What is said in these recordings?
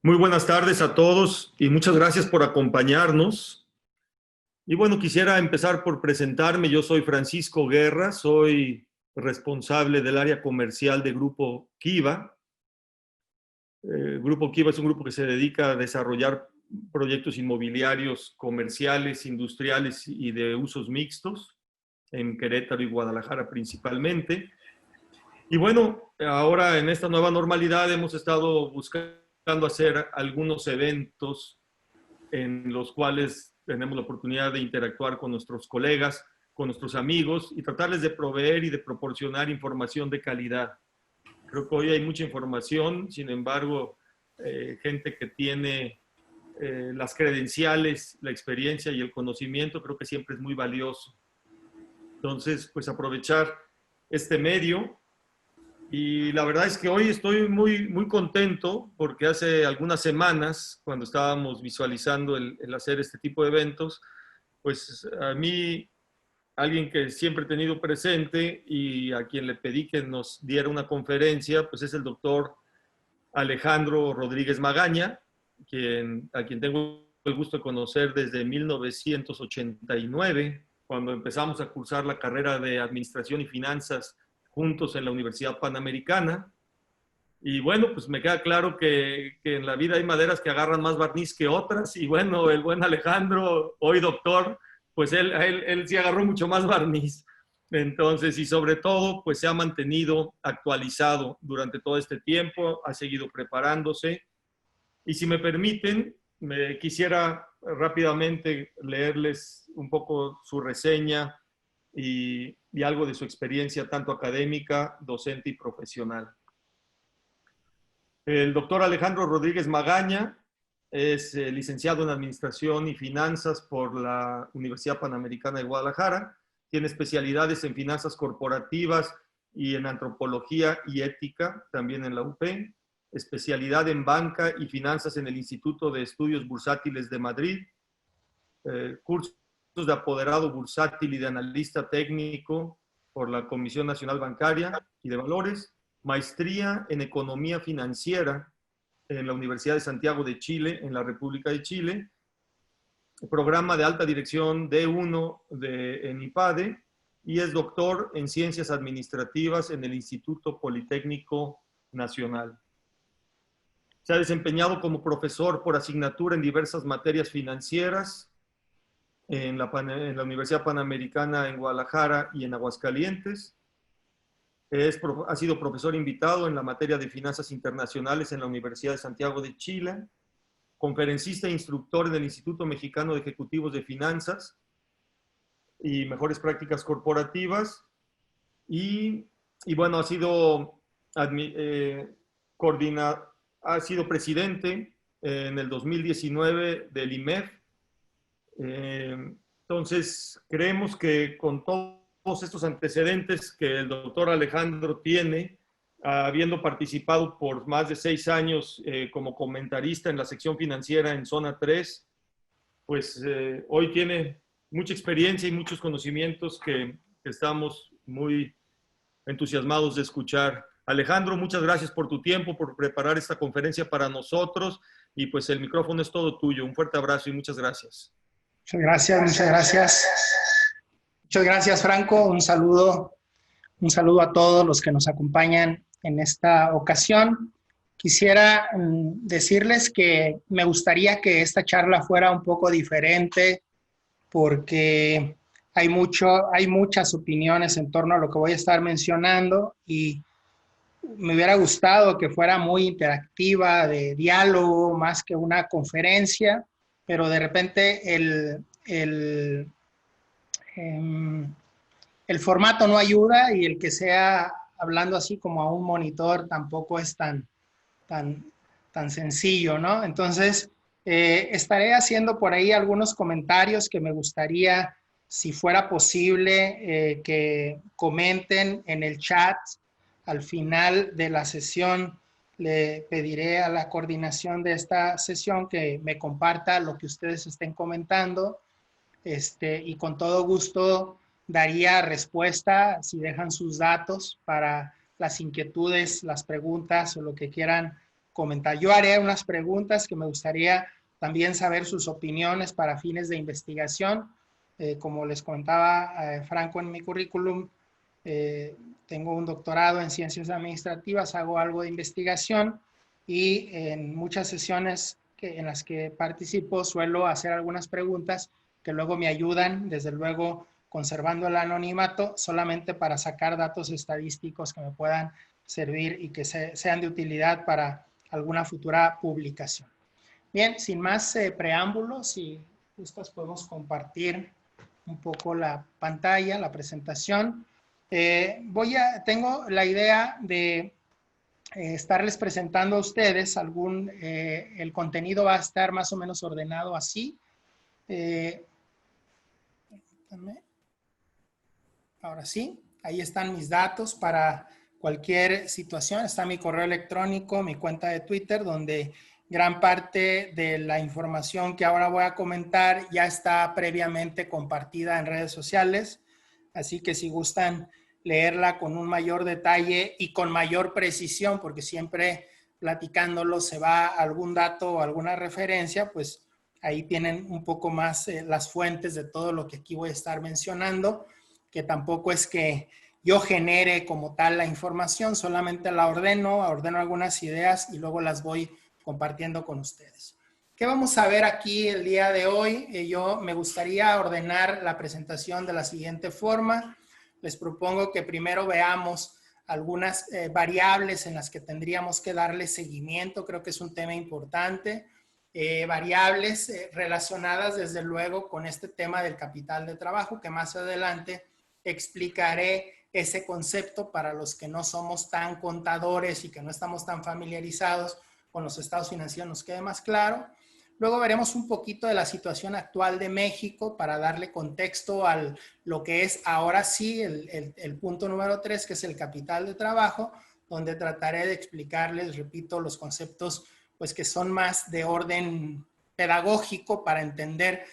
Muy buenas tardes a todos y muchas gracias por acompañarnos. Y bueno, quisiera empezar por presentarme. Yo soy Francisco Guerra, soy responsable del área comercial de Grupo Kiva. Grupo Kiva es un grupo que se dedica a desarrollar proyectos inmobiliarios comerciales, industriales y de usos mixtos en Querétaro y Guadalajara principalmente. Y bueno, ahora en esta nueva normalidad hemos estado buscando hacer algunos eventos en los cuales tenemos la oportunidad de interactuar con nuestros colegas, con nuestros amigos y tratarles de proveer y de proporcionar información de calidad. Creo que hoy hay mucha información, sin embargo, gente que tiene las credenciales, la experiencia y el conocimiento, creo que siempre es muy valioso. Entonces, pues aprovechar este medio. Y la verdad es que hoy estoy muy contento porque hace algunas semanas, cuando estábamos visualizando el hacer este tipo de eventos, pues a mí, alguien que siempre he tenido presente y a quien le pedí que nos diera una conferencia, pues es el doctor Alejandro Rodríguez Magaña, a quien tengo el gusto de conocer desde 1989, cuando empezamos a cursar la carrera de Administración y Finanzas juntos en la Universidad Panamericana. Y bueno, pues me queda claro que en la vida hay maderas que agarran más barniz que otras. Y bueno, el buen Alejandro, hoy doctor, pues él sí agarró mucho más barniz. Entonces, y sobre todo, pues se ha mantenido actualizado durante todo este tiempo, ha seguido preparándose. Y si me permiten, me quisiera rápidamente leerles un poco su reseña y algo de su experiencia tanto académica, docente y profesional. El doctor Alejandro Rodríguez Magaña es licenciado en Administración y Finanzas por la Universidad Panamericana de Guadalajara. Tiene especialidades en finanzas corporativas y en antropología y ética, también en la UP. Especialidad en banca y finanzas en el Instituto de Estudios Bursátiles de Madrid. Cursos de apoderado bursátil y de analista técnico por la Comisión Nacional Bancaria y de Valores. Maestría en Economía Financiera en la Universidad de Santiago de Chile, en la República de Chile. Programa de alta dirección D1 en IPADE y es doctor en Ciencias Administrativas en el Instituto Politécnico Nacional. Se ha desempeñado como profesor por asignatura en diversas materias financieras en la Universidad Panamericana en Guadalajara y en Aguascalientes. Ha sido profesor invitado en la materia de finanzas internacionales en la Universidad de Santiago de Chile, conferencista e instructor en el Instituto Mexicano de Ejecutivos de Finanzas y Mejores Prácticas Corporativas y bueno, ha sido presidente en el 2019 del IMEF. Entonces, creemos que con todos estos antecedentes que el doctor Alejandro tiene, habiendo participado por más de 6 años como comentarista en la sección financiera en Zona 3, pues hoy tiene mucha experiencia y muchos conocimientos que estamos muy entusiasmados de escuchar. Alejandro, muchas gracias por tu tiempo, por preparar esta conferencia para nosotros y pues el micrófono es todo tuyo. Un fuerte abrazo y muchas gracias. Muchas gracias, muchas gracias. Muchas gracias, Franco. Un saludo a todos los que nos acompañan en esta ocasión. Quisiera decirles que me gustaría que esta charla fuera un poco diferente porque hay muchas opiniones en torno a lo que voy a estar mencionando y me hubiera gustado que fuera muy interactiva, de diálogo, más que una conferencia, pero de repente el formato no ayuda y el que sea hablando así como a un monitor tampoco es tan sencillo, ¿no? Entonces, estaré haciendo por ahí algunos comentarios que me gustaría, si fuera posible, que comenten en el chat. Al final de la sesión le pediré a la coordinación de esta sesión que me comparta lo que ustedes estén comentando, y con todo gusto daría respuesta si dejan sus datos para las inquietudes, las preguntas o lo que quieran comentar. Yo haré unas preguntas que me gustaría también saber sus opiniones para fines de investigación. Como les comentaba Franco en mi currículum, tengo un doctorado en ciencias administrativas, hago algo de investigación y en muchas sesiones en las que participo suelo hacer algunas preguntas que luego me ayudan, desde luego conservando el anonimato, solamente para sacar datos estadísticos que me puedan servir y que sean de utilidad para alguna futura publicación. Bien, sin más preámbulos, si gustas podemos un poco la pantalla, la presentación. Tengo la idea de estarles presentando a ustedes el contenido va a estar más o menos ordenado así. Ahora sí, ahí están mis datos para cualquier situación. Está mi correo electrónico, mi cuenta de Twitter, donde gran parte de la información que ahora voy a comentar ya está previamente compartida en redes sociales. Así que si gustan leerla con un mayor detalle y con mayor precisión, porque siempre platicándolo se va algún dato o alguna referencia, pues ahí tienen un poco más las fuentes de todo lo que aquí voy a estar mencionando, que tampoco es que yo genere como tal la información, solamente la ordeno algunas ideas y luego las voy compartiendo con ustedes. ¿Qué vamos a ver aquí el día de hoy? Me gustaría ordenar la presentación de la siguiente forma. Les propongo que primero veamos algunas variables en las que tendríamos que darle seguimiento. Creo que es un tema importante. Variables relacionadas desde luego con este tema del capital de trabajo, que más adelante explicaré ese concepto para los que no somos tan contadores y que no estamos tan familiarizados con los estados financieros, nos quede más claro. Luego veremos un poquito de la situación actual de México para darle contexto a lo que es ahora sí el punto número 3, que es el capital de trabajo, donde trataré de explicarles, repito, los conceptos pues que son más de orden pedagógico para entender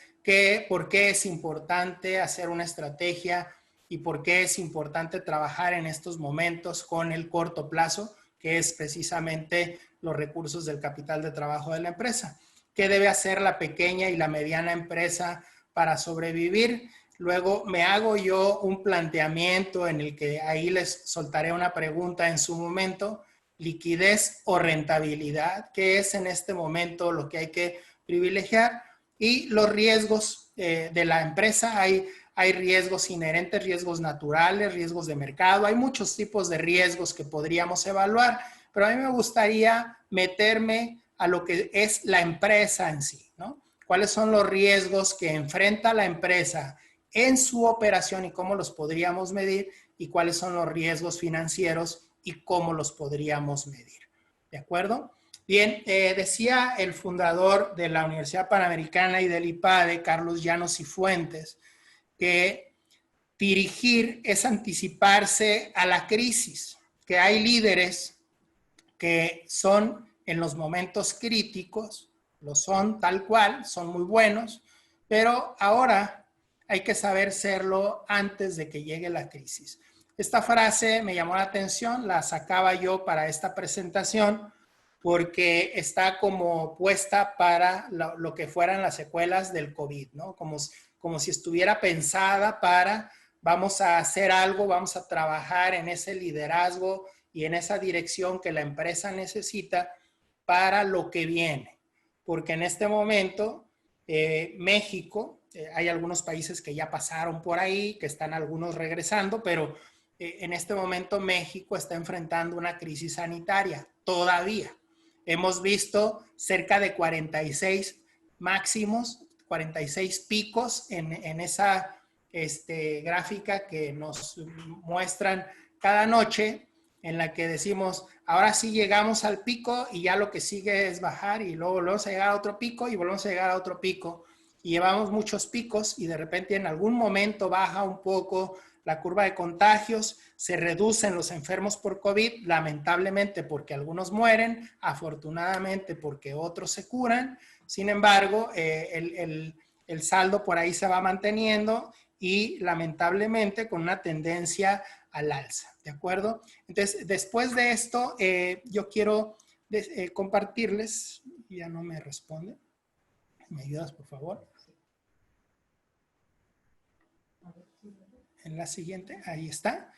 por qué es importante hacer una estrategia y por qué es importante trabajar en estos momentos con el corto plazo, que es precisamente los recursos del capital de trabajo de la empresa. ¿Qué debe hacer la pequeña y la mediana empresa para sobrevivir? Luego me hago yo un planteamiento en el que ahí les soltaré una pregunta en su momento. Liquidez o rentabilidad, ¿qué es en este momento lo que hay que privilegiar? Y los riesgos de la empresa. Hay riesgos inherentes, riesgos naturales, riesgos de mercado. Hay muchos tipos de riesgos que podríamos evaluar, pero a mí me gustaría meterme a lo que es la empresa en sí, ¿no? ¿Cuáles son los riesgos que enfrenta la empresa en su operación y cómo los podríamos medir? ¿Y cuáles son los riesgos financieros y cómo los podríamos medir? ¿De acuerdo? Bien, decía el fundador de la Universidad Panamericana y del IPADE, Carlos Llanos y Fuentes, que dirigir es anticiparse a la crisis, que hay líderes que son en los momentos críticos, lo son tal cual, son muy buenos, pero ahora hay que saber serlo antes de que llegue la crisis. Esta frase me llamó la atención, la sacaba yo para esta presentación porque está como puesta para lo que fueran las secuelas del COVID, ¿no? Como si estuviera pensada para, vamos a hacer algo, vamos a trabajar en ese liderazgo y en esa dirección que la empresa necesita para lo que viene. Porque en este momento, México, hay algunos países que ya pasaron por ahí, que están algunos regresando, pero en este momento México está enfrentando una crisis sanitaria todavía. Hemos visto cerca de 46 máximos, 46 picos en esa gráfica que nos muestran cada noche, en la que decimos, ahora sí llegamos al pico y ya lo que sigue es bajar y luego volvemos a llegar a otro pico y volvemos a llegar a otro pico. Y llevamos muchos picos y de repente en algún momento baja un poco la curva de contagios, se reducen los enfermos por COVID, lamentablemente porque algunos mueren, afortunadamente porque otros se curan. Sin embargo, el saldo por ahí se va manteniendo y lamentablemente con una tendencia al alza, ¿de acuerdo? Entonces, después de esto, yo quiero compartirles. Ya no me responde. ¿Me ayudas, por favor? En la siguiente, ahí está.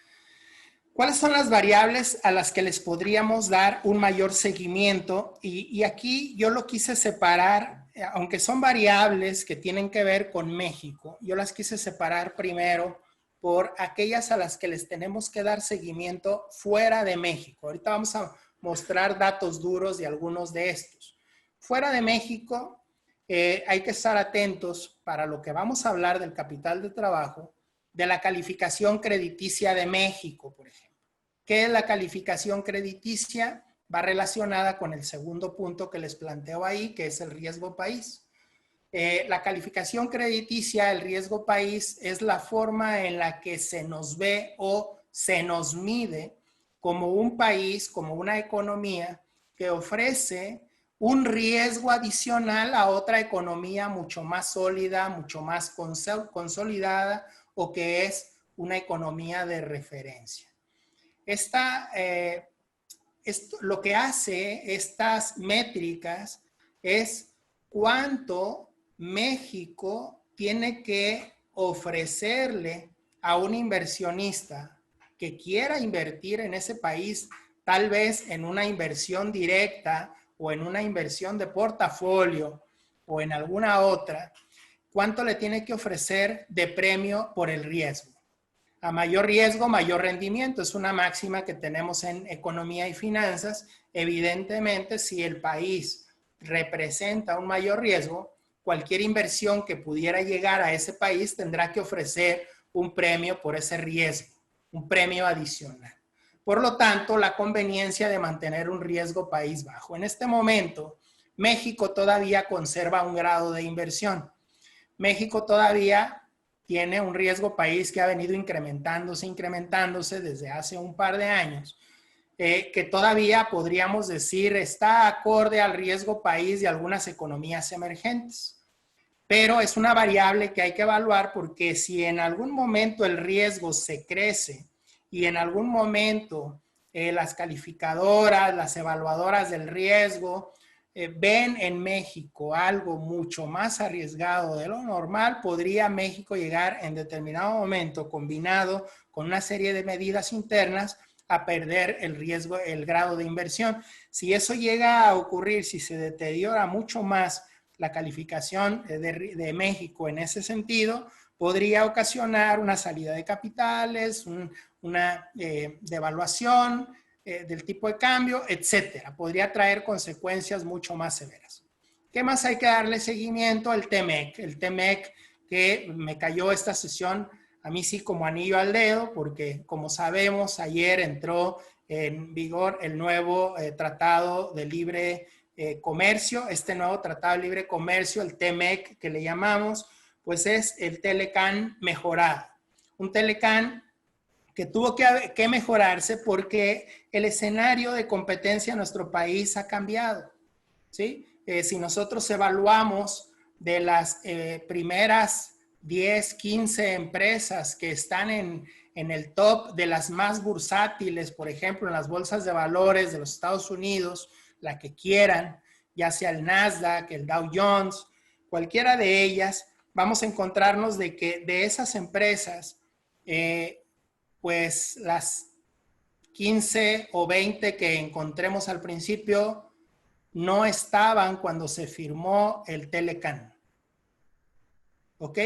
¿Cuáles son las variables a las que les podríamos dar un mayor seguimiento? Y aquí yo lo quise separar, aunque son variables que tienen que ver con México, yo las quise separar primero por aquellas a las que les tenemos que dar seguimiento fuera de México. Ahorita vamos a mostrar datos duros de algunos de estos. Fuera de México, hay que estar atentos para lo que vamos a hablar del capital de trabajo, de la calificación crediticia de México, por ejemplo. ¿Qué es la calificación crediticia? Va relacionada con el segundo punto que les planteo ahí, que es el riesgo país. La calificación crediticia, el riesgo país, es la forma en la que se nos ve o se nos mide como un país, como una economía que ofrece un riesgo adicional a otra economía mucho más sólida, mucho más consolidada, o que es una economía de referencia. Lo que hace estas métricas es cuánto México tiene que ofrecerle a un inversionista que quiera invertir en ese país, tal vez en una inversión directa o en una inversión de portafolio o en alguna otra, cuánto le tiene que ofrecer de premio por el riesgo. A mayor riesgo, mayor rendimiento. Es una máxima que tenemos en economía y finanzas. Evidentemente, si el país representa un mayor riesgo, cualquier inversión que pudiera llegar a ese país tendrá que ofrecer un premio por ese riesgo, un premio adicional. Por lo tanto, la conveniencia de mantener un riesgo país bajo. En este momento, México todavía conserva un grado de inversión. México todavía tiene un riesgo país que ha venido incrementándose desde hace un par de años, que todavía podríamos decir está acorde al riesgo país de algunas economías emergentes. Pero es una variable que hay que evaluar, porque si en algún momento el riesgo se crece y en algún momento las calificadoras, las evaluadoras del riesgo ven en México algo mucho más arriesgado de lo normal, podría México llegar en determinado momento, combinado con una serie de medidas internas, a perder el riesgo, el grado de inversión. Si eso llega a ocurrir, si se deteriora mucho más la calificación de México en ese sentido, podría ocasionar una salida de capitales, una devaluación del tipo de cambio, etcétera. Podría traer consecuencias mucho más severas. ¿Qué más hay que darle seguimiento? El TEMEC. El TEMEC, que me cayó esta sesión a mí sí como anillo al dedo, porque como sabemos, ayer entró en vigor el nuevo Tratado de Libre Comercio. Este nuevo Tratado de Libre Comercio, el TEMEC que le llamamos, pues es el TELECAN mejorado. Un TELECAN que tuvo que mejorarse porque el escenario de competencia en nuestro país ha cambiado, ¿sí? Si nosotros evaluamos de las primeras 10, 15 empresas que están en el top de las más bursátiles, por ejemplo, en las bolsas de valores de los Estados Unidos, la que quieran, ya sea el Nasdaq, el Dow Jones, cualquiera de ellas, vamos a encontrarnos de que de esas empresas, pues las 15 o 20 que encontremos al principio no estaban cuando se firmó el TELECAN. ¿Ok?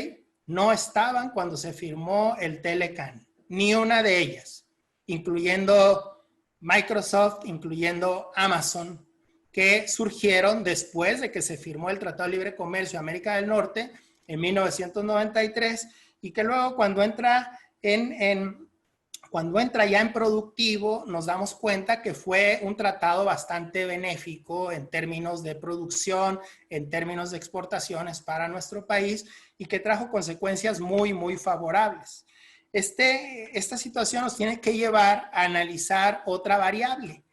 No estaban cuando se firmó el TELECAN, ni una de ellas, incluyendo Microsoft, incluyendo Amazon, que surgieron después de que se firmó el Tratado de Libre Comercio de América del Norte en 1993, y que luego cuando entra ya en productivo, nos damos cuenta que fue un tratado bastante benéfico en términos de producción, en términos de exportaciones para nuestro país, y que trajo consecuencias muy, muy favorables. Esta situación nos tiene que llevar a analizar otra variable.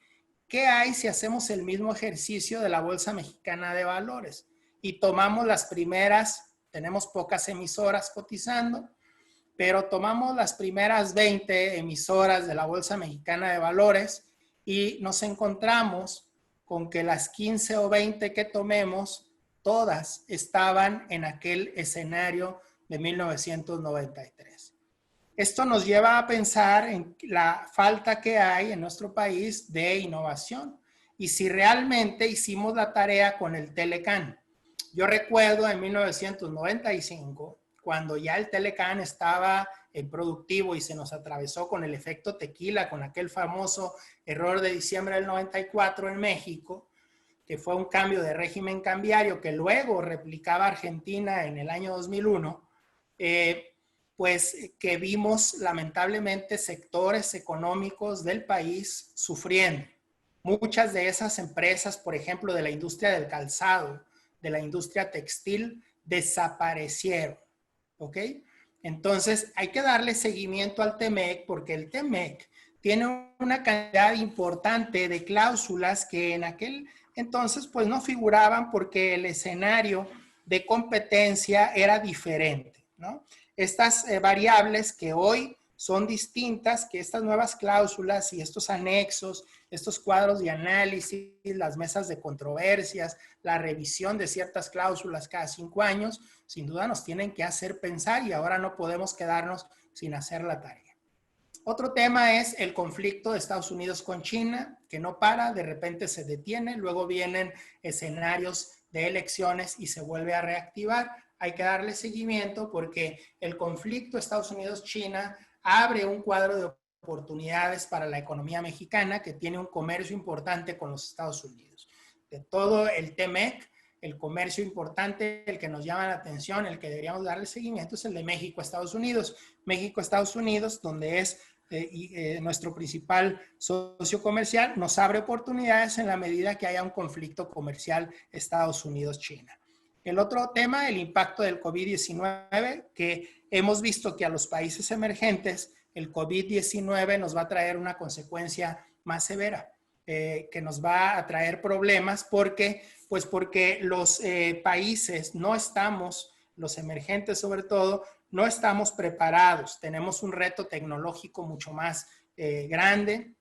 ¿Qué hay si hacemos el mismo ejercicio de la Bolsa Mexicana de Valores y tomamos las primeras, tenemos pocas emisoras cotizando, pero tomamos las primeras 20 emisoras de la Bolsa Mexicana de Valores y nos encontramos con que las 15 o 20 que tomemos, todas estaban en aquel escenario de 1993. Esto nos lleva a pensar en la falta que hay en nuestro país de innovación y si realmente hicimos la tarea con el Telecán. Yo recuerdo en 1995, cuando ya el Telecán estaba en productivo y se nos atravesó con el efecto tequila, con aquel famoso error de diciembre del 94 en México, que fue un cambio de régimen cambiario que luego replicaba Argentina en el año 2001, pues que vimos lamentablemente sectores económicos del país sufriendo. Muchas de esas empresas, por ejemplo, de la industria del calzado, de la industria textil, desaparecieron, ¿ok? Entonces hay que darle seguimiento al TEMEC porque el TEMEC tiene una cantidad importante de cláusulas que en aquel entonces pues no figuraban porque el escenario de competencia era diferente, ¿no? Estas variables que hoy son distintas, que estas nuevas cláusulas y estos anexos, estos cuadros de análisis, las mesas de controversias, la revisión de ciertas cláusulas cada 5 años, sin duda nos tienen que hacer pensar y ahora no podemos quedarnos sin hacer la tarea. Otro tema es el conflicto de Estados Unidos con China, que no para, de repente se detiene, luego vienen escenarios de elecciones y se vuelve a reactivar. Hay que darle seguimiento porque el conflicto Estados Unidos-China abre un cuadro de oportunidades para la economía mexicana que tiene un comercio importante con los Estados Unidos. De todo el TEMEC, el comercio importante, el que nos llama la atención, el que deberíamos darle seguimiento es el de México-Estados Unidos. México-Estados Unidos, donde es nuestro principal socio comercial, nos abre oportunidades en la medida que haya un conflicto comercial Estados Unidos-China. El otro tema, el impacto del COVID-19, que hemos visto que a los países emergentes el COVID-19 nos va a traer una consecuencia más severa, que nos va a traer problemas porque los países no estamos, los emergentes sobre todo, no estamos preparados. Tenemos un reto tecnológico mucho más grande,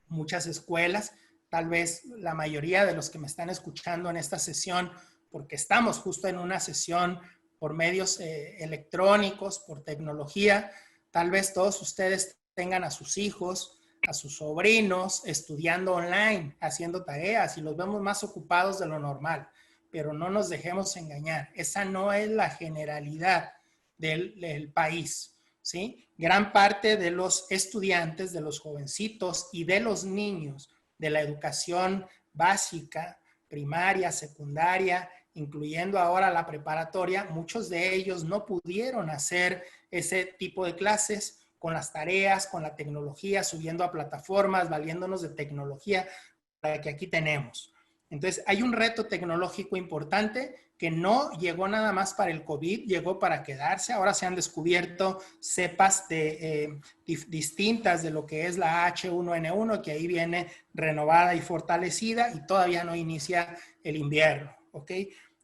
muchas escuelas, tal vez la mayoría de los que me están escuchando en esta sesión, porque estamos justo en una sesión por medios electrónicos, por tecnología, tal vez todos ustedes tengan a sus hijos, a sus sobrinos estudiando online, haciendo tareas y los vemos más ocupados de lo normal, pero no nos dejemos engañar, esa no es la generalidad del país, ¿sí? Gran parte de los estudiantes, de los jovencitos y de los niños de la educación básica, primaria, secundaria, incluyendo ahora la preparatoria, muchos de ellos no pudieron hacer ese tipo de clases con las tareas, con la tecnología, subiendo a plataformas, valiéndonos de tecnología para que aquí tenemos. Entonces, hay un reto tecnológico importante que no llegó nada más para el COVID, llegó para quedarse. Ahora se han descubierto cepas distintas de lo que es la H1N1, que ahí viene renovada y fortalecida y todavía no inicia el invierno, ¿ok?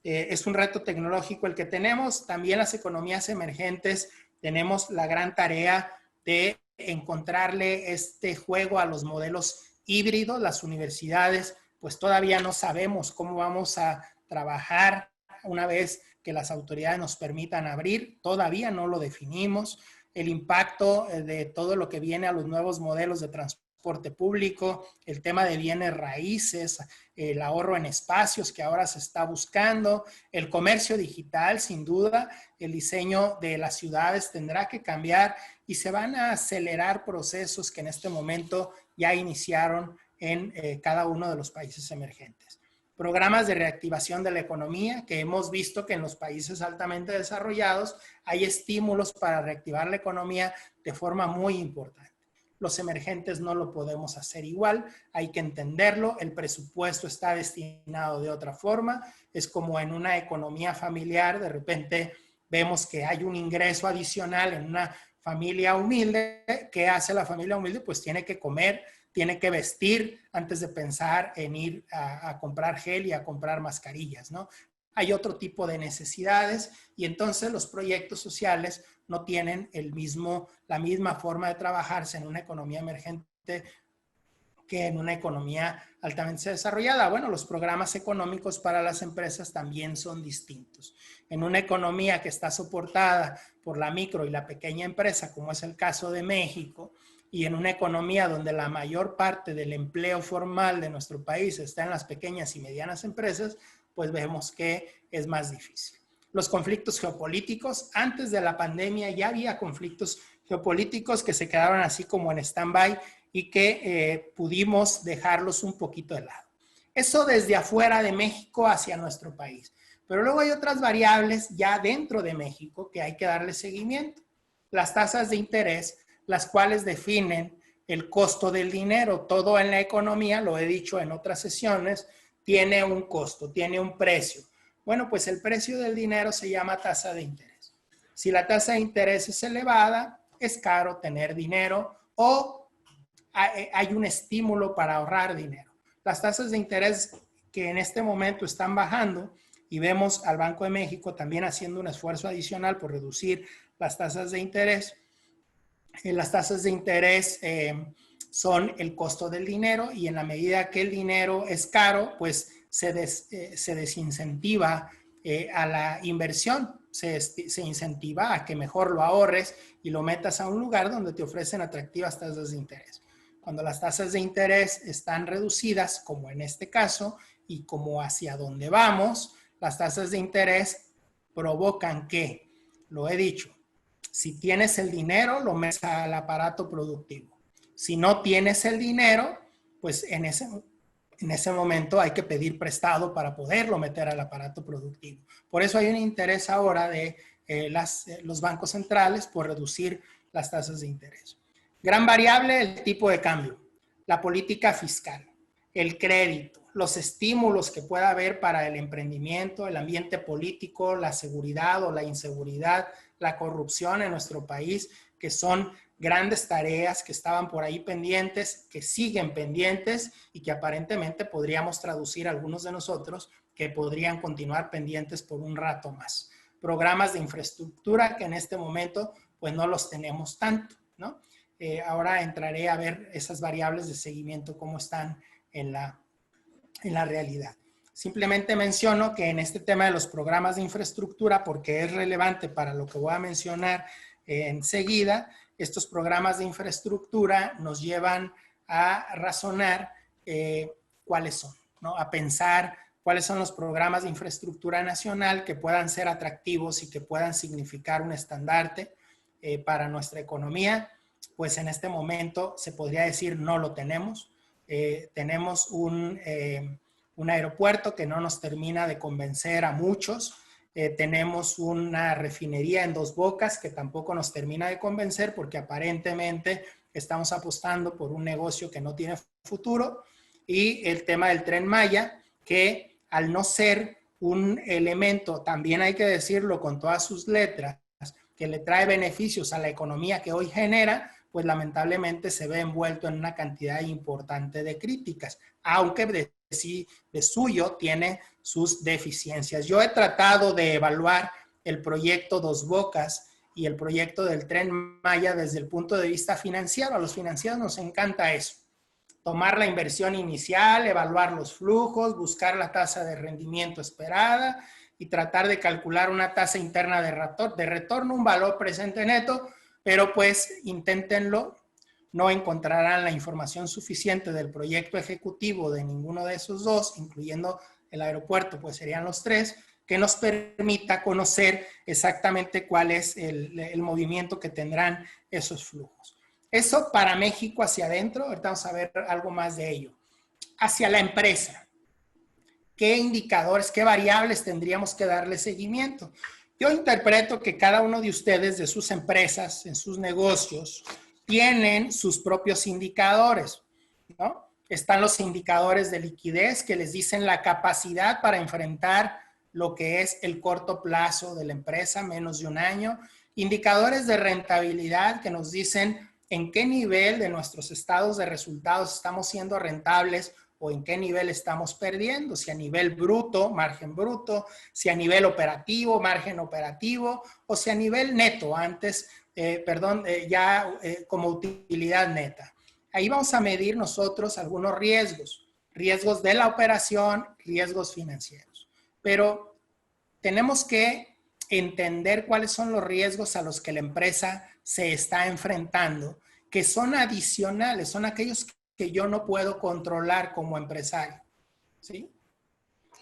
Es un reto tecnológico el que tenemos. También las economías emergentes tenemos la gran tarea de encontrarle este juego a los modelos híbridos. Las universidades pues todavía no sabemos cómo vamos a trabajar una vez que las autoridades nos permitan abrir, todavía no lo definimos. El impacto de todo lo que viene a los nuevos modelos de transporte público, el tema de bienes raíces, el ahorro en espacios que ahora se está buscando, el comercio digital, sin duda, el diseño de las ciudades tendrá que cambiar y se van a acelerar procesos que en este momento ya iniciaron en cada uno de los países emergentes. Programas de reactivación de la economía, que hemos visto que en los países altamente desarrollados hay estímulos para reactivar la economía de forma muy importante. Los emergentes no lo podemos hacer igual, hay que entenderlo, el presupuesto está destinado de otra forma, es como en una economía familiar, de repente vemos que hay un ingreso adicional en una familia humilde. ¿Qué hace la familia humilde? Pues tiene que comer, tiene que vestir antes de pensar en ir a comprar gel y a comprar mascarillas, ¿no? Hay otro tipo de necesidades y entonces los proyectos sociales no tienen la misma forma de trabajarse en una economía emergente que en una economía altamente desarrollada. Bueno, los programas económicos para las empresas también son distintos. En una economía que está soportada por la micro y la pequeña empresa, como es el caso de México, y en una economía donde la mayor parte del empleo formal de nuestro país está en las pequeñas y medianas empresas, pues vemos que es más difícil. Los conflictos geopolíticos, antes de la pandemia ya había conflictos geopolíticos que se quedaron así como en stand-by y que pudimos dejarlos un poquito de lado. Eso desde afuera de México hacia nuestro país. Pero luego hay otras variables ya dentro de México que hay que darle seguimiento. Las tasas de interés, las cuales definen el costo del dinero. Todo en la economía, lo he dicho en otras sesiones, tiene un costo, tiene un precio. Bueno, pues el precio del dinero se llama tasa de interés. Si la tasa de interés es elevada, es caro tener dinero o hay un estímulo para ahorrar dinero. Las tasas de interés que en este momento están bajando y vemos al Banco de México también haciendo un esfuerzo adicional por reducir las tasas de interés. Las tasas de interés son el costo del dinero y en la medida que el dinero es caro, pues se desincentiva a la inversión, se incentiva a que mejor lo ahorres y lo metas a un lugar donde te ofrecen atractivas tasas de interés. Cuando las tasas de interés están reducidas, como en este caso, y como hacia donde vamos, las tasas de interés provocan que, lo he dicho, si tienes el dinero, lo metes al aparato productivo. Si no tienes el dinero, pues en ese momento hay que pedir prestado para poderlo meter al aparato productivo. Por eso hay un interés ahora de los bancos centrales por reducir las tasas de interés. Gran variable, el tipo de cambio, la política fiscal, el crédito, los estímulos que pueda haber para el emprendimiento, el ambiente político, la seguridad o la inseguridad, la corrupción en nuestro país, que son grandes tareas que estaban por ahí pendientes, que siguen pendientes y que aparentemente podríamos traducir algunos de nosotros que podrían continuar pendientes por un rato más. Programas de infraestructura que en este momento pues no los tenemos tanto, ¿no? Ahora entraré a ver esas variables de seguimiento, cómo están en la realidad. Simplemente menciono que en este tema de los programas de infraestructura, porque es relevante para lo que voy a mencionar enseguida, estos programas de infraestructura nos llevan a razonar cuáles son, ¿no? A pensar cuáles son los programas de infraestructura nacional que puedan ser atractivos y que puedan significar un estandarte para nuestra economía. Pues en este momento se podría decir no lo tenemos. Tenemos un aeropuerto que no nos termina de convencer a muchos. Tenemos una refinería en Dos Bocas que tampoco nos termina de convencer porque aparentemente estamos apostando por un negocio que no tiene futuro. Y el tema del Tren Maya, que al no ser un elemento, también hay que decirlo con todas sus letras, que le trae beneficios a la economía que hoy genera, pues lamentablemente se ve envuelto en una cantidad importante de críticas, aunque de suyo tiene sus deficiencias. Yo he tratado de evaluar el proyecto Dos Bocas y el proyecto del Tren Maya desde el punto de vista financiero. A los financieros nos encanta eso. Tomar la inversión inicial, evaluar los flujos, buscar la tasa de rendimiento esperada y tratar de calcular una tasa interna de retorno, un valor presente neto, pero pues inténtenlo, no encontrarán la información suficiente del proyecto ejecutivo de ninguno de esos dos, incluyendo el aeropuerto, pues serían los tres, que nos permita conocer exactamente cuál es el movimiento que tendrán esos flujos. Eso para México hacia adentro, ahorita vamos a ver algo más de ello. Hacia la empresa, ¿qué indicadores, qué variables tendríamos que darle seguimiento? Yo interpreto que cada uno de ustedes, de sus empresas, en sus negocios, tienen sus propios indicadores, ¿no? Están los indicadores de liquidez que les dicen la capacidad para enfrentar lo que es el corto plazo de la empresa, menos de un año. Indicadores de rentabilidad que nos dicen en qué nivel de nuestros estados de resultados estamos siendo rentables o en qué nivel estamos perdiendo, si a nivel bruto, margen bruto, si a nivel operativo, margen operativo, o si a nivel neto, como utilidad neta. Ahí vamos a medir nosotros algunos riesgos, riesgos de la operación, riesgos financieros. Pero tenemos que entender cuáles son los riesgos a los que la empresa se está enfrentando, que son adicionales, son aquellos que yo no puedo controlar como empresario, ¿sí?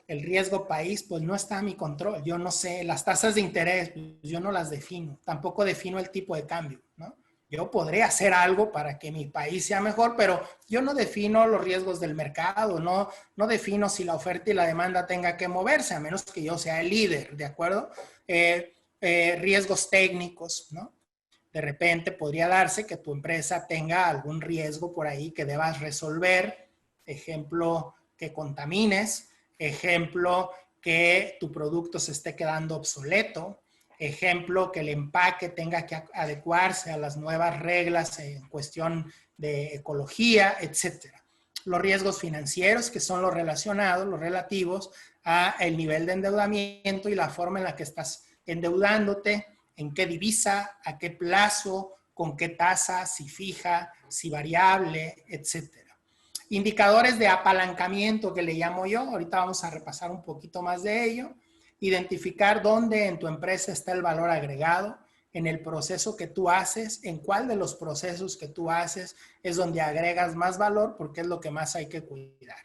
El riesgo país, pues no está a mi control. Yo no sé, las tasas de interés, pues yo no las defino. Tampoco defino el tipo de cambio, ¿no? Yo podré hacer algo para que mi país sea mejor, pero yo no defino los riesgos del mercado, no defino si la oferta y la demanda tenga que moverse, a menos que yo sea el líder, ¿de acuerdo? Riesgos técnicos, ¿no? De repente podría darse que tu empresa tenga algún riesgo por ahí que debas resolver. Ejemplo, que contamines. Ejemplo, que tu producto se esté quedando obsoleto. Ejemplo, que el empaque tenga que adecuarse a las nuevas reglas en cuestión de ecología, etcétera. Los riesgos financieros, que son los relacionados, los relativos a el nivel de endeudamiento y la forma en la que estás endeudándote, en qué divisa, a qué plazo, con qué tasa, si fija, si variable, etcétera. Indicadores de apalancamiento que le llamo yo, ahorita vamos a repasar un poquito más de ello. Identificar dónde en tu empresa está el valor agregado, en el proceso que tú haces, en cuál de los procesos que tú haces es donde agregas más valor, porque es lo que más hay que cuidar.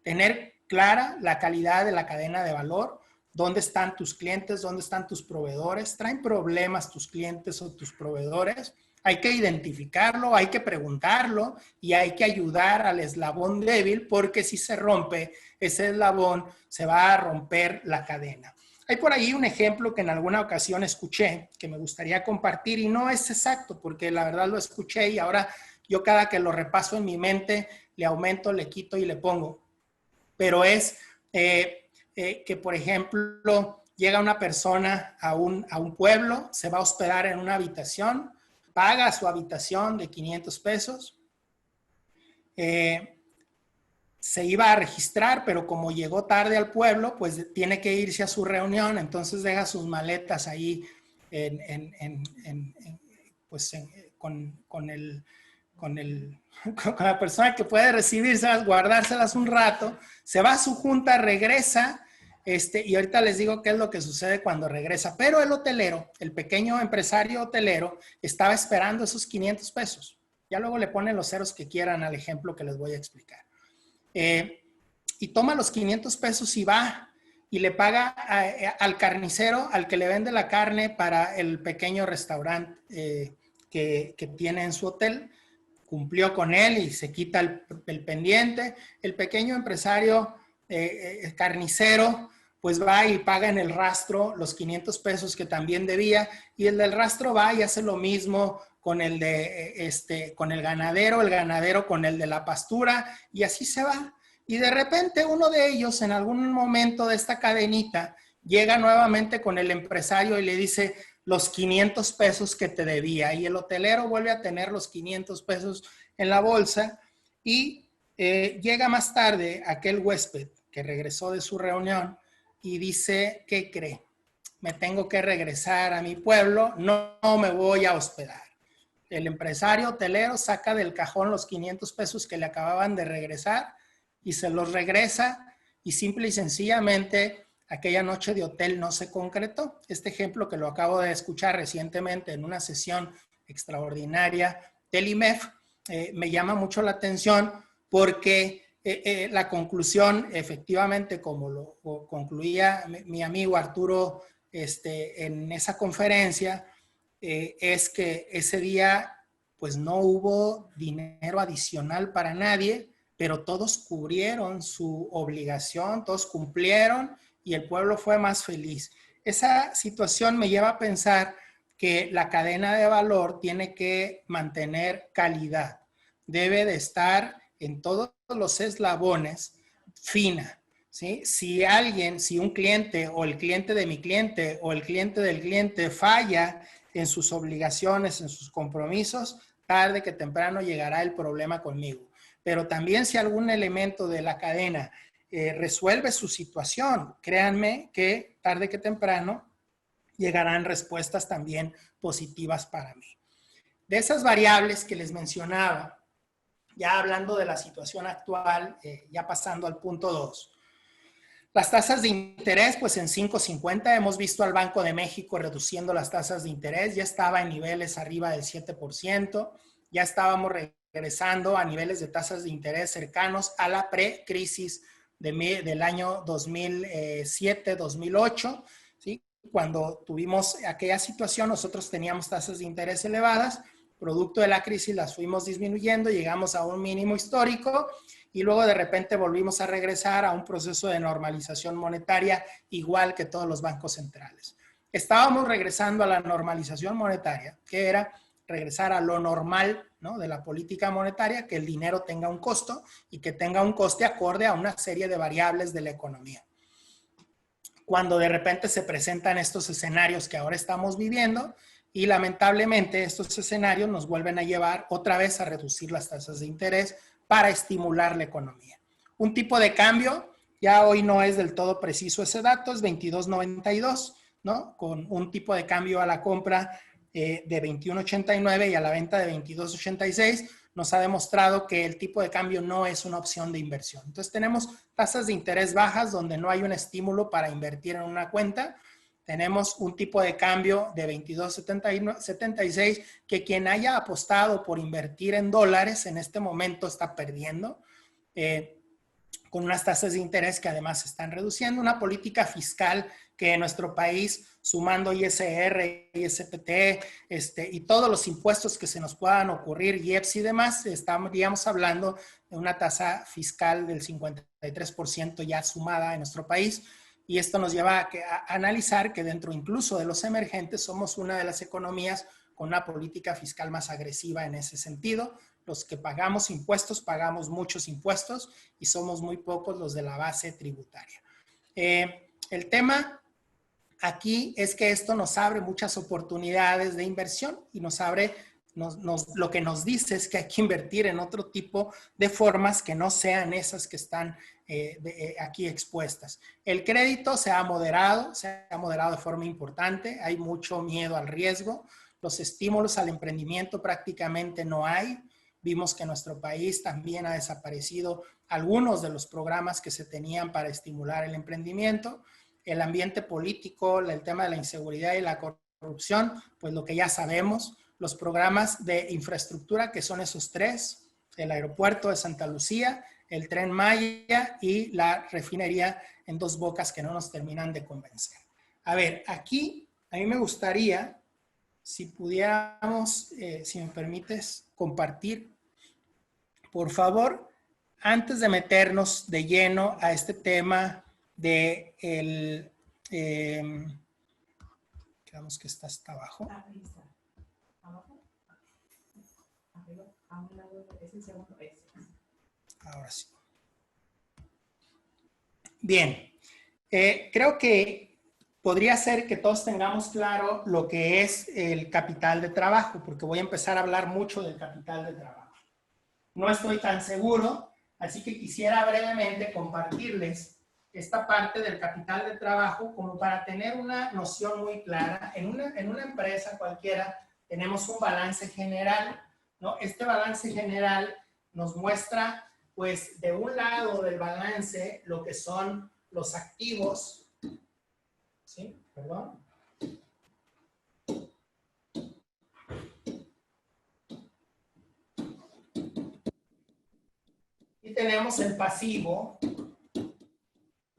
Tener clara la calidad de la cadena de valor, dónde están tus clientes, dónde están tus proveedores, traen problemas tus clientes o tus proveedores. Hay que identificarlo, hay que preguntarlo y hay que ayudar al eslabón débil, porque si se rompe ese eslabón, se va a romper la cadena. Hay por ahí un ejemplo que en alguna ocasión escuché, que me gustaría compartir, y no es exacto, porque la verdad lo escuché y ahora yo cada que lo repaso en mi mente, le aumento, le quito y le pongo. Pero es que, por ejemplo, llega una persona a un pueblo, se va a hospedar en una habitación, paga su habitación de 500 pesos, se iba a registrar, pero como llegó tarde al pueblo, pues tiene que irse a su reunión, entonces deja sus maletas ahí con la persona que puede recibirse, guardárselas un rato, se va a su junta, regresa, y ahorita les digo qué es lo que sucede cuando regresa, pero el hotelero, el pequeño empresario hotelero, estaba esperando esos 500 pesos. Ya luego le ponen los ceros que quieran al ejemplo que les voy a explicar. Y toma los 500 pesos y va y le paga al carnicero, al que le vende la carne para el pequeño restaurante que tiene en su hotel. Cumplió con él y se quita el pendiente. El pequeño empresario, el carnicero, pues va y paga en el rastro los 500 pesos que también debía, y el del rastro va y hace lo mismo con el con el ganadero con el de la pastura, y así se va. Y de repente uno de ellos, en algún momento de esta cadenita, llega nuevamente con el empresario y le dice los 500 pesos que te debía, y el hotelero vuelve a tener los 500 pesos en la bolsa, y llega más tarde aquel huésped que regresó de su reunión y dice, ¿qué cree? Me tengo que regresar a mi pueblo, no me voy a hospedar. El empresario hotelero saca del cajón los 500 pesos que le acababan de regresar y se los regresa, y simple y sencillamente aquella noche de hotel no se concretó. Este ejemplo, que lo acabo de escuchar recientemente en una sesión extraordinaria del IMEF, me llama mucho la atención porque la conclusión, efectivamente, como lo concluía mi amigo Arturo en esa conferencia, es que ese día pues no hubo dinero adicional para nadie, pero todos cubrieron su obligación, todos cumplieron y el pueblo fue más feliz. Esa situación me lleva a pensar que la cadena de valor tiene que mantener calidad, debe de estar en todos los eslabones fina, ¿sí? Si un cliente o el cliente de mi cliente o el cliente del cliente falla en sus obligaciones, en sus compromisos, tarde que temprano llegará el problema conmigo. Pero también si algún elemento de la cadena resuelve su situación, créanme que tarde que temprano llegarán respuestas también positivas para mí. De esas variables que les mencionaba, ya hablando de la situación actual, ya pasando al punto 2. Las tasas de interés, pues en 5.50 hemos visto al Banco de México reduciendo las tasas de interés, ya estaba en niveles arriba del 7%, ya estábamos regresando a niveles de tasas de interés cercanos a la pre-crisis del año 2007-2008, ¿sí? Cuando tuvimos aquella situación, nosotros teníamos tasas de interés elevadas, producto de la crisis las fuimos disminuyendo, llegamos a un mínimo histórico y luego de repente volvimos a regresar a un proceso de normalización monetaria igual que todos los bancos centrales. Estábamos regresando a la normalización monetaria, que era regresar a lo normal, ¿no?, de la política monetaria, que el dinero tenga un costo y que tenga un coste acorde a una serie de variables de la economía. Cuando de repente se presentan estos escenarios que ahora estamos viviendo, y lamentablemente estos escenarios nos vuelven a llevar otra vez a reducir las tasas de interés para estimular la economía. Un tipo de cambio, ya hoy no es del todo preciso ese dato, es 22.92, ¿no? Con un tipo de cambio a la compra de 21.89 y a la venta de 22.86, nos ha demostrado que el tipo de cambio no es una opción de inversión. Entonces tenemos tasas de interés bajas donde no hay un estímulo para invertir en una cuenta. Tenemos un tipo de cambio de 22.76 que quien haya apostado por invertir en dólares en este momento está perdiendo, con unas tasas de interés que además se están reduciendo, una política fiscal que en nuestro país, sumando ISR, ISPT y todos los impuestos que se nos puedan ocurrir, IEPS y demás, estaríamos hablando de una tasa fiscal del 53% ya sumada en nuestro país. Y esto nos lleva a analizar que dentro incluso de los emergentes somos una de las economías con una política fiscal más agresiva en ese sentido. Los que pagamos impuestos, pagamos muchos impuestos y somos muy pocos los de la base tributaria. El tema aquí es que esto nos abre muchas oportunidades de inversión y nos abre, lo que nos dice es que hay que invertir en otro tipo de formas que no sean esas que están aquí expuestas. El crédito se ha moderado de forma importante, hay mucho miedo al riesgo, los estímulos al emprendimiento prácticamente no hay. Vimos que en nuestro país también ha desaparecido algunos de los programas que se tenían para estimular el emprendimiento. El ambiente político, el tema de la inseguridad y la corrupción, pues lo que ya sabemos, los programas de infraestructura que son esos tres, el aeropuerto de Santa Lucía, el Tren Maya y la refinería en Dos Bocas que no nos terminan de convencer. A ver, aquí a mí me gustaría, si pudiéramos, si me permites, compartir, por favor, antes de meternos de lleno a este tema de el, digamos que está hasta abajo. Ahora sí. Bien, creo que podría ser que todos tengamos claro lo que es el capital de trabajo, porque voy a empezar a hablar mucho del capital de trabajo. No estoy tan seguro, así que quisiera brevemente compartirles esta parte del capital de trabajo como para tener una noción muy clara. En una empresa cualquiera tenemos un balance general, ¿no? Este balance general nos muestra, pues, de un lado del balance lo que son los activos, ¿sí? Perdón. Y tenemos el pasivo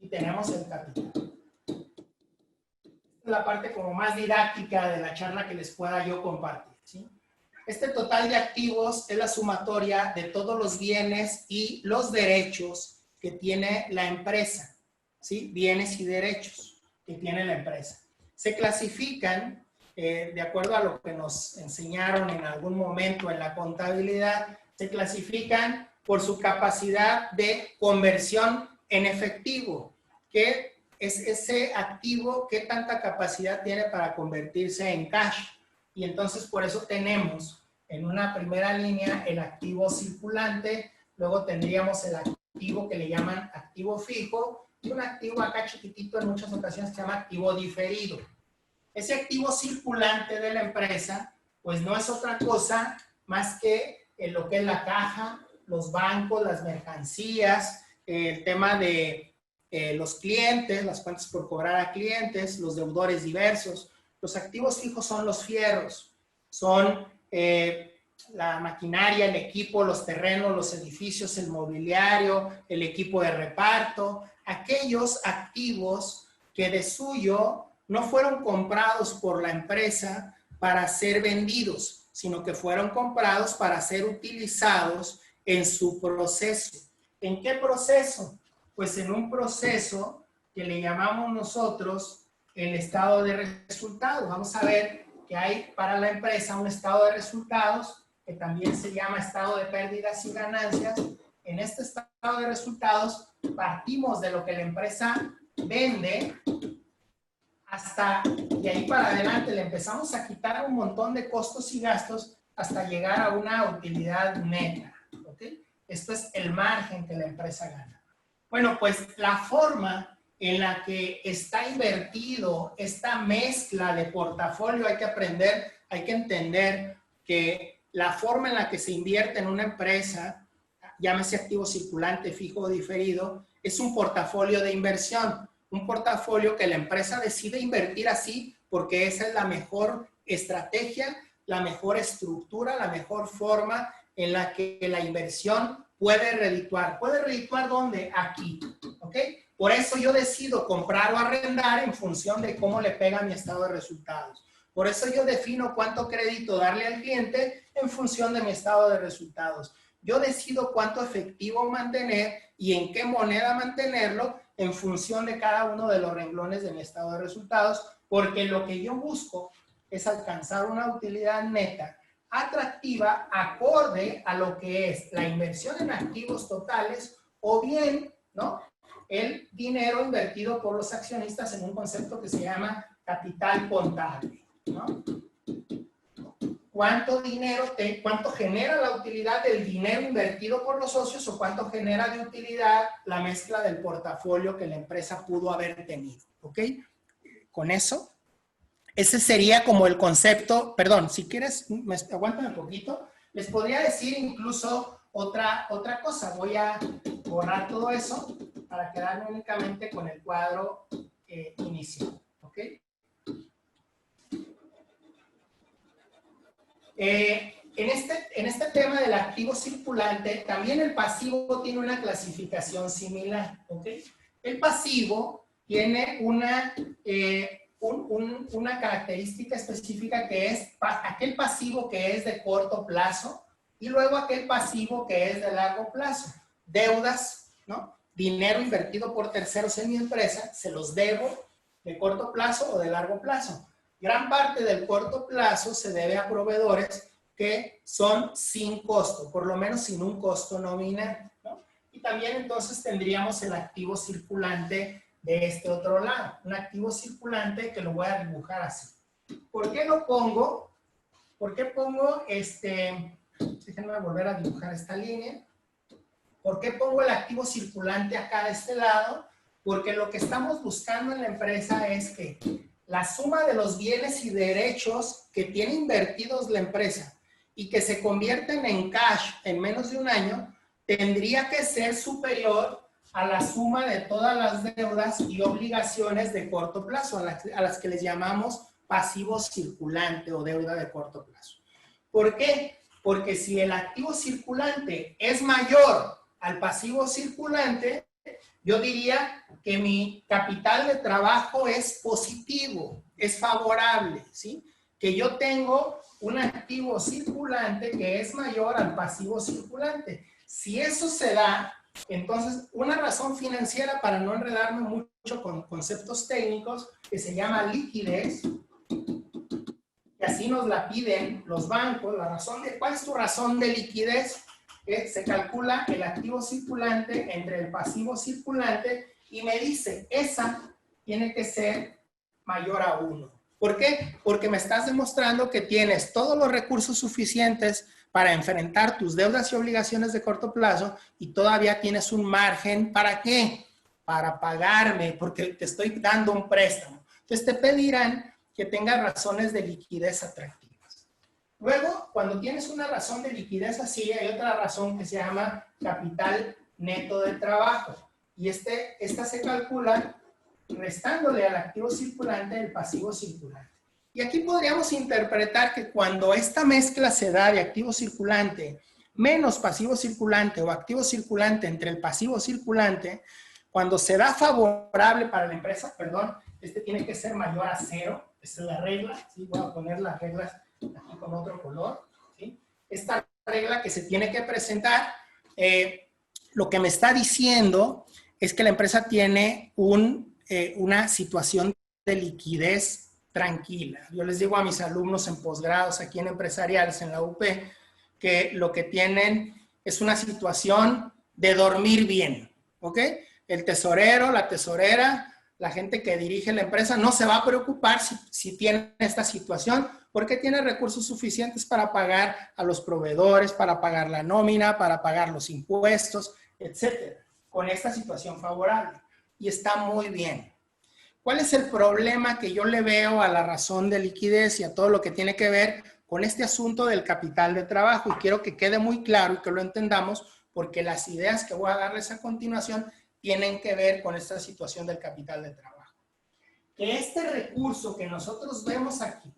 y tenemos el capital. Esta es la parte como más didáctica de la charla que les pueda yo compartir, ¿sí? Este total de activos es la sumatoria de todos los bienes y los derechos que tiene la empresa, ¿sí? Bienes y derechos que tiene la empresa. Se clasifican, de acuerdo a lo que nos enseñaron en algún momento en la contabilidad, se clasifican por su capacidad de conversión en efectivo, que es ese activo, qué tanta capacidad tiene para convertirse en cash. Y entonces por eso tenemos en una primera línea el activo circulante, luego tendríamos el activo que le llaman activo fijo y un activo acá chiquitito en muchas ocasiones que se llama activo diferido. Ese activo circulante de la empresa pues no es otra cosa más que lo que es la caja, los bancos, las mercancías, el tema de los clientes, las cuentas por cobrar a clientes, los deudores diversos. Los activos fijos son los fierros, son la maquinaria, el equipo, los terrenos, los edificios, el mobiliario, el equipo de reparto, aquellos activos que de suyo no fueron comprados por la empresa para ser vendidos, sino que fueron comprados para ser utilizados en su proceso. ¿En qué proceso? Pues en un proceso que le llamamos nosotros el estado de resultados. Vamos a ver que hay para la empresa un estado de resultados que también se llama estado de pérdidas y ganancias. En este estado de resultados partimos de lo que la empresa vende hasta, y ahí para adelante le empezamos a quitar un montón de costos y gastos hasta llegar a una utilidad neta. ¿Okay? Esto es el margen que la empresa gana. Bueno, pues la forma en la que está invertido esta mezcla de portafolio, hay que aprender, hay que entender que la forma en la que se invierte en una empresa, llámese activo circulante, fijo o diferido, es un portafolio de inversión. Un portafolio que la empresa decide invertir así porque esa es la mejor estrategia, la mejor estructura, la mejor forma en la que la inversión puede redituar. ¿Puede redituar dónde? Aquí. ¿Ok? Por eso yo decido comprar o arrendar en función de cómo le pega mi estado de resultados. Por eso yo defino cuánto crédito darle al cliente en función de mi estado de resultados. Yo decido cuánto efectivo mantener y en qué moneda mantenerlo en función de cada uno de los renglones de mi estado de resultados, porque lo que yo busco es alcanzar una utilidad neta atractiva acorde a lo que es la inversión en activos totales o bien, ¿no?, el dinero invertido por los accionistas en un concepto que se llama capital contable, ¿no? ¿Cuánto dinero, cuánto genera la utilidad del dinero invertido por los socios o cuánto genera de utilidad la mezcla del portafolio que la empresa pudo haber tenido? ¿Ok? Con eso, ese sería como el concepto. Perdón, si quieres, aguántame un poquito. Les podría decir incluso otra cosa. Voy a borrar todo eso para quedarme únicamente con el cuadro inicial. ¿Ok? En este tema del activo circulante, también el pasivo tiene una clasificación similar. ¿Ok? El pasivo tiene una característica específica que es aquel pasivo que es de corto plazo y luego aquel pasivo que es de largo plazo. Deudas, ¿no? Dinero invertido por terceros en mi empresa, se los debo de corto plazo o de largo plazo. Gran parte del corto plazo se debe a proveedores que son sin costo, por lo menos sin un costo nominal, ¿no? Y también entonces tendríamos el activo circulante de este otro lado, un activo circulante que lo voy a dibujar así. ¿Por qué lo pongo? ¿Por qué pongo déjenme volver a dibujar esta línea? ¿Por qué pongo el activo circulante acá de este lado? Porque lo que estamos buscando en la empresa es que la suma de los bienes y derechos que tiene invertidos la empresa y que se convierten en cash en menos de un año, tendría que ser superior a la suma de todas las deudas y obligaciones de corto plazo, a las que les llamamos pasivo circulante o deuda de corto plazo. ¿Por qué? Porque si el activo circulante es mayor al pasivo circulante, yo diría que mi capital de trabajo es positivo, es favorable, ¿sí? Que yo tengo un activo circulante que es mayor al pasivo circulante. Si eso se da, entonces una razón financiera, para no enredarme mucho con conceptos técnicos, que se llama liquidez, y así nos la piden los bancos, ¿cuál es tu razón de liquidez? Se calcula el activo circulante entre el pasivo circulante y me dice, esa tiene que ser mayor a 1. ¿Por qué? Porque me estás demostrando que tienes todos los recursos suficientes para enfrentar tus deudas y obligaciones de corto plazo y todavía tienes un margen. ¿Para qué? Para pagarme, porque te estoy dando un préstamo. Entonces te pedirán que tengas razones de liquidez atractivas. Luego, cuando tienes una razón de liquidez así, hay otra razón que se llama capital neto de trabajo. Y esta se calcula restándole al activo circulante el pasivo circulante. Y aquí podríamos interpretar que cuando esta mezcla se da de activo circulante menos pasivo circulante o activo circulante entre el pasivo circulante, cuando se da favorable para la empresa, perdón, este tiene que ser mayor a 0, esa es la regla, ¿sí? Voy a poner las reglas aquí con otro color, ¿sí? Esta regla que se tiene que presentar, lo que me está diciendo es que la empresa tiene una situación de liquidez tranquila. Yo les digo a mis alumnos en posgrados aquí en empresariales en la UP que lo que tienen es una situación de dormir bien, ¿ok? El tesorero, la tesorera, la gente que dirige la empresa no se va a preocupar si tiene esta situación porque tiene recursos suficientes para pagar a los proveedores, para pagar la nómina, para pagar los impuestos, etcétera, con esta situación favorable. Y está muy bien. ¿Cuál es el problema que yo le veo a la razón de liquidez y a todo lo que tiene que ver con este asunto del capital de trabajo? Y quiero que quede muy claro y que lo entendamos porque las ideas que voy a darles a continuación tienen que ver con esta situación del capital de trabajo. Que este recurso que nosotros vemos aquí,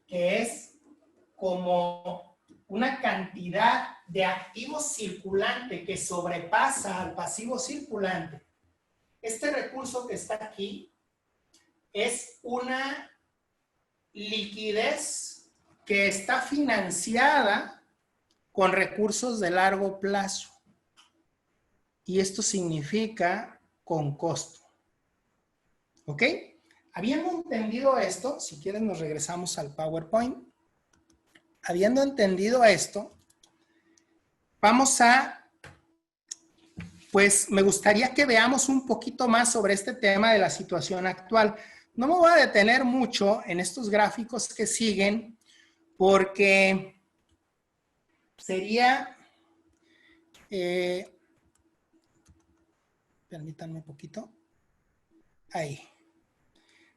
que es como una cantidad de activo circulante que sobrepasa al pasivo circulante, este recurso que está aquí es una liquidez que está financiada con recursos de largo plazo. Y esto significa con costo. ¿Ok? Habiendo entendido esto, si quieren nos regresamos al PowerPoint. Habiendo entendido esto, vamos a, pues me gustaría que veamos un poquito más sobre este tema de la situación actual. No me voy a detener mucho en estos gráficos que siguen porque sería, permítanme un poquito, ahí,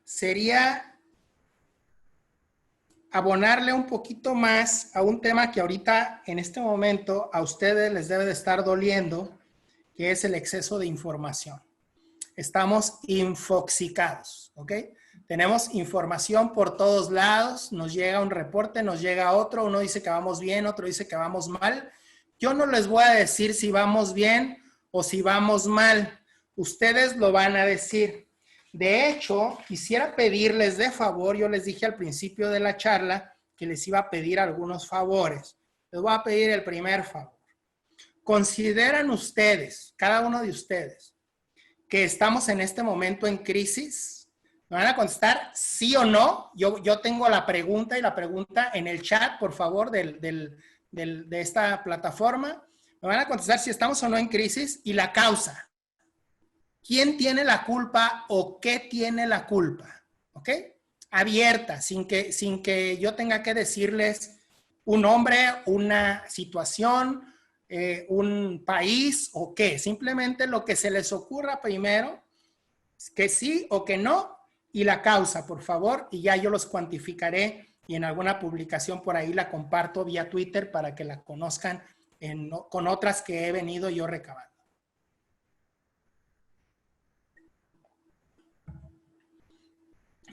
sería abonarle un poquito más a un tema que ahorita en este momento a ustedes les debe de estar doliendo, que es el exceso de información. Estamos infoxicados, ¿ok? Tenemos información por todos lados, nos llega un reporte, nos llega otro, uno dice que vamos bien, otro dice que vamos mal. Yo no les voy a decir si vamos bien o si vamos mal, ustedes lo van a decir. De hecho, quisiera pedirles de favor, yo les dije al principio de la charla que les iba a pedir algunos favores. Les voy a pedir el primer favor. ¿Consideran ustedes, cada uno de ustedes, que estamos en este momento en crisis? ¿Me van a contestar sí o no? Yo tengo la pregunta y la pregunta en el chat, por favor, de esta plataforma. Me van a contestar si estamos o no en crisis y la causa. ¿Quién tiene la culpa o qué tiene la culpa? ¿Ok? Abierta, sin que yo tenga que decirles un nombre, una situación, un país o qué. Simplemente lo que se les ocurra primero, que sí o que no, y la causa, por favor, y ya yo los cuantificaré y en alguna publicación por ahí la comparto vía Twitter para que la conozcan con otras que he venido yo recabando.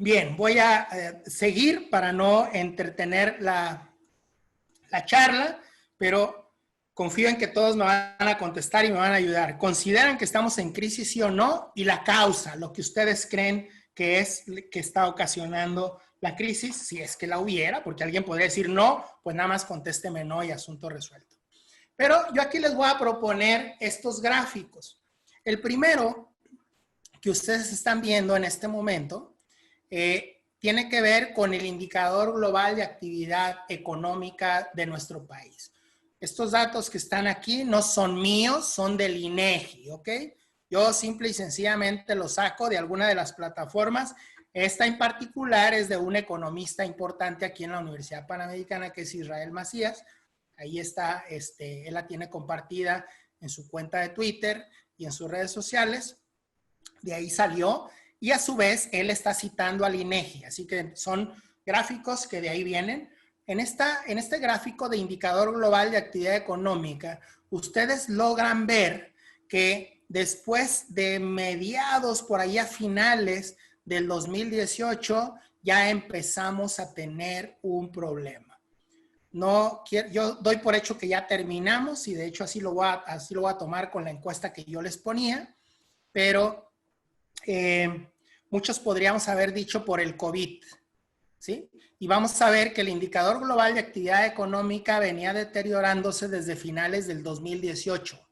Bien, voy a seguir para no entretener la charla, pero confío en que todos me van a contestar y me van a ayudar. ¿Consideran que estamos en crisis, sí o no? Y la causa, lo que ustedes creen que es que está ocasionando la crisis, si es que la hubiera, porque alguien podría decir no, pues nada más contésteme no y asunto resuelto. Pero yo aquí les voy a proponer estos gráficos. El primero que ustedes están viendo en este momento tiene que ver con el indicador global de actividad económica de nuestro país. Estos datos que están aquí no son míos, son del INEGI, ¿ok? Yo simple y sencillamente los saco de alguna de las plataformas. Esta en particular es de un economista importante aquí en la Universidad Panamericana, que es Israel Macías. Ahí está, él la tiene compartida en su cuenta de Twitter y en sus redes sociales. De ahí salió. Y a su vez, él está citando al INEGI. Así que son gráficos que de ahí vienen. en este gráfico de indicador global de actividad económica, ustedes logran ver que después de mediados, por ahí a finales del 2018, ya empezamos a tener un problema. No quiero, yo doy por hecho que ya terminamos y de hecho así lo voy a tomar con la encuesta que yo les ponía, pero muchos podríamos haber dicho por el COVID, ¿sí? Y vamos a ver que el indicador global de actividad económica venía deteriorándose desde finales del 2018.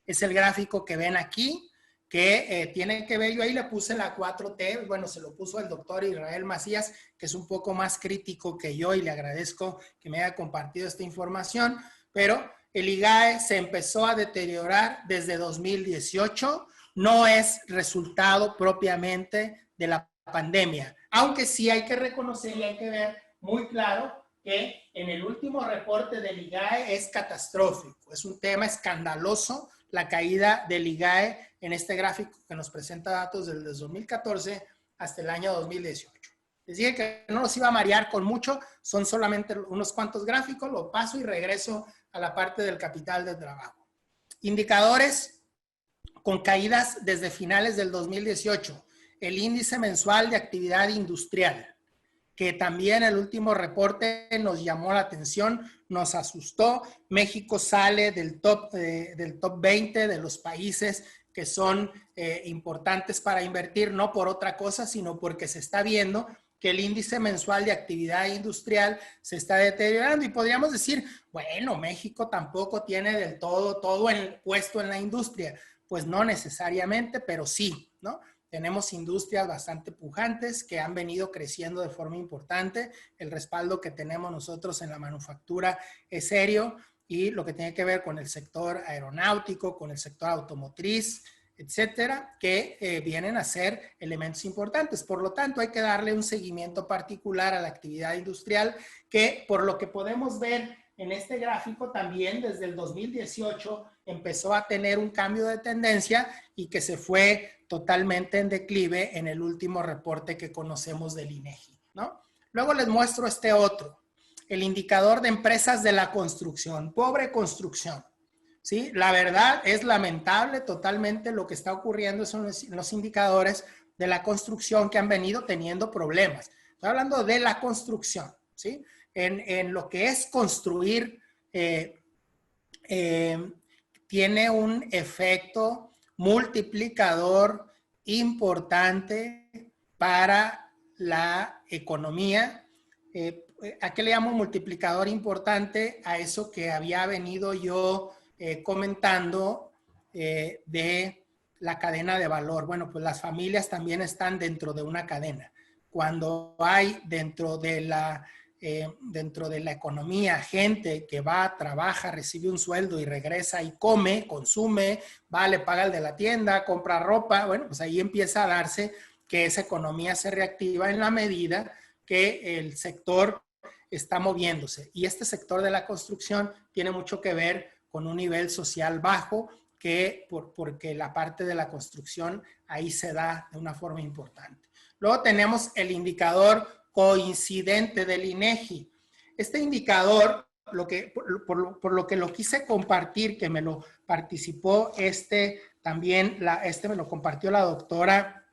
Es el gráfico que ven aquí, que tiene que ver, yo ahí le puse la 4T, bueno, se lo puso el doctor Israel Macías, que es un poco más crítico que yo y le agradezco que me haya compartido esta información, pero el IGAE se empezó a deteriorar desde 2018, no es resultado propiamente de la pandemia, aunque sí hay que reconocer y hay que ver muy claro que en el último reporte del IGAE es catastrófico, es un tema escandaloso la caída del IGAE en este gráfico que nos presenta datos desde 2014 hasta el año 2018. Les dije que no los iba a marear con mucho, son solamente unos cuantos gráficos, lo paso y regreso a la parte del capital de trabajo. Indicadores con caídas desde finales del 2018. El índice mensual de actividad industrial, que también el último reporte nos llamó la atención, nos asustó. México sale del top 20 de los países que son importantes para invertir, no por otra cosa, sino porque se está viendo que el índice mensual de actividad industrial se está deteriorando y podríamos decir, bueno, México tampoco tiene del todo puesto en la industria. Pues no necesariamente, pero sí, ¿no? Tenemos industrias bastante pujantes que han venido creciendo de forma importante. El respaldo que tenemos nosotros en la manufactura es serio y lo que tiene que ver con el sector aeronáutico, con el sector automotriz, etcétera, que vienen a ser elementos importantes. Por lo tanto, hay que darle un seguimiento particular a la actividad industrial que, por lo que podemos ver en este gráfico, también desde el 2018 empezó a tener un cambio de tendencia y que se fue totalmente en declive en el último reporte que conocemos del INEGI, ¿no? Luego les muestro este otro, el indicador de empresas de la construcción, pobre construcción, ¿sí? La verdad es lamentable totalmente lo que está ocurriendo en los indicadores de la construcción que han venido teniendo problemas. Estoy hablando de la construcción, ¿sí? En lo que es construir, tiene un efecto multiplicador importante para la economía. ¿A qué le llamo multiplicador importante? A eso que había venido yo comentando de la cadena de valor. Bueno, pues las familias también están dentro de una cadena. Cuando hay dentro de la economía gente que va, trabaja, recibe un sueldo y regresa y come, consume, va, le paga el de la tienda, compra ropa, bueno, pues ahí empieza a darse que esa economía se reactiva en la medida que el sector está moviéndose. Y este sector de la construcción tiene mucho que ver con un nivel social bajo, porque la parte de la construcción ahí se da de una forma importante. Luego tenemos el indicador coincidente del INEGI. Este indicador, por lo que lo quise compartir, que me lo participó también, me lo compartió la doctora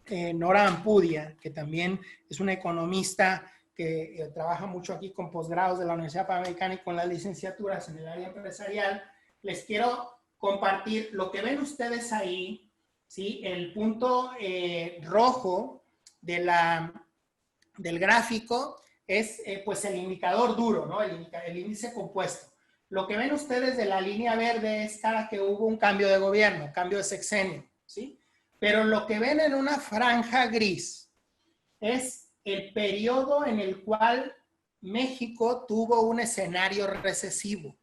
Nora Ampudia, que también es una economista que trabaja mucho aquí con posgrados de la Universidad Panamericana y con las licenciaturas en el área empresarial. Les quiero compartir lo que ven ustedes ahí, ¿sí? El punto rojo del gráfico es pues el indicador duro, ¿no? El índice compuesto. Lo que ven ustedes de la línea verde es cada que hubo un cambio de gobierno, cambio de sexenio, ¿sí? Pero lo que ven en una franja gris es el periodo en el cual México tuvo un escenario recesivo,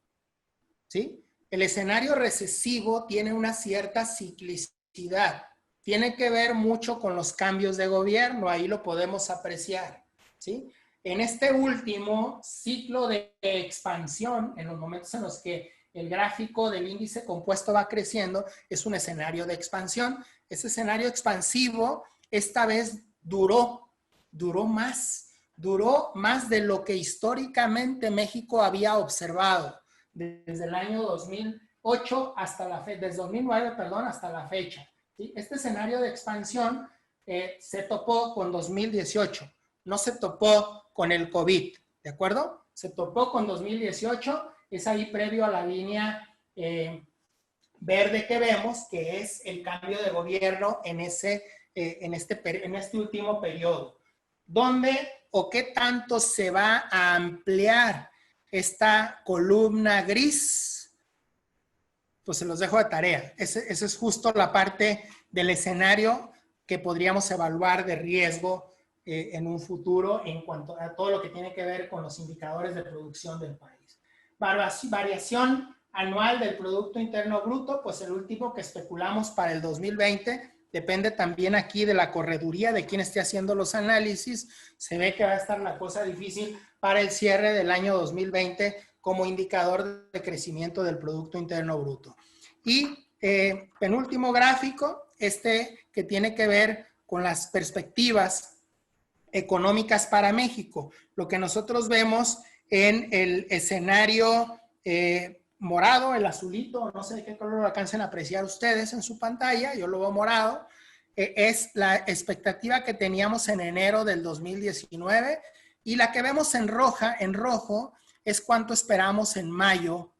¿sí? El escenario recesivo tiene una cierta ciclicidad. Tiene que ver mucho con los cambios de gobierno, ahí lo podemos apreciar, ¿sí? En este último ciclo de expansión, en los momentos en los que el gráfico del índice compuesto va creciendo, es un escenario de expansión. Ese escenario expansivo esta vez duró más, duró más de lo que históricamente México había observado desde el año 2008 hasta la fecha, desde 2009, perdón, hasta la fecha. ¿Sí? Este escenario de expansión se topó con 2018, no se topó con el COVID, ¿de acuerdo? Se topó con 2018, es ahí previo a la línea verde que vemos, que es el cambio de gobierno en este último periodo. ¿Dónde o qué tanto se va a ampliar esta columna gris? Pues se los dejo de tarea. Esa es justo la parte del escenario que podríamos evaluar de riesgo en un futuro en cuanto a todo lo que tiene que ver con los indicadores de producción del país. Variación anual del Producto Interno Bruto, pues el último que especulamos para el 2020, depende también aquí de la correduría, de quién esté haciendo los análisis. Se ve que va a estar la cosa difícil para el cierre del año 2020 como indicador de crecimiento del Producto Interno Bruto. Y penúltimo gráfico, que tiene que ver con las perspectivas económicas para México. Lo que nosotros vemos en el escenario morado, el azulito, no sé de qué color lo alcancen a apreciar ustedes en su pantalla, yo lo veo morado, es la expectativa que teníamos en enero del 2019 y la que vemos en rojo, es cuánto esperamos en mayo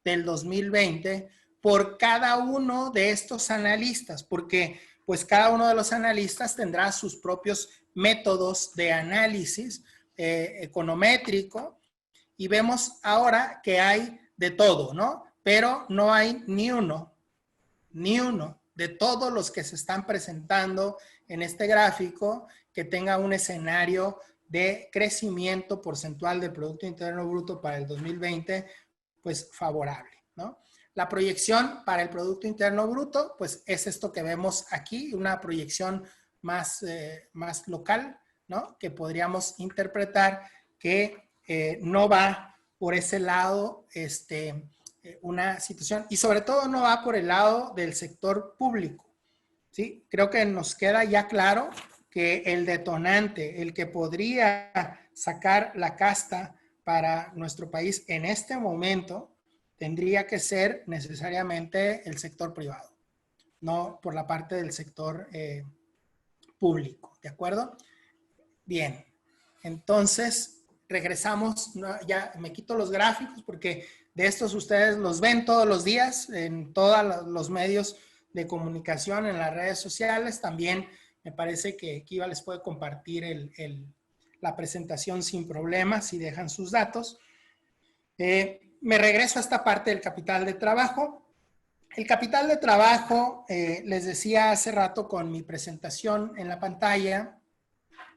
del 2020 por cada uno de estos analistas, porque pues cada uno de los analistas tendrá sus propios métodos de análisis econométrico y vemos ahora que hay de todo, ¿no? Pero no hay ni uno de todos los que se están presentando en este gráfico que tenga un escenario de crecimiento porcentual del Producto Interno Bruto para el 2020, pues favorable, ¿no? La proyección para el Producto Interno Bruto, pues es esto que vemos aquí, una proyección más local, ¿no? Que podríamos interpretar que no va por ese lado una situación, y sobre todo no va por el lado del sector público, ¿sí? Creo que nos queda ya claro que el detonante, el que podría sacar la casta para nuestro país en este momento, tendría que ser necesariamente el sector privado, no por la parte del sector público, ¿de acuerdo? Bien, entonces regresamos, ya me quito los gráficos porque de estos ustedes los ven todos los días en todos los medios de comunicación, en las redes sociales. También me parece que Kiva les puede compartir la presentación sin problemas si dejan sus datos. Me regreso a esta parte del capital de trabajo. El capital de trabajo, les decía hace rato con mi presentación en la pantalla,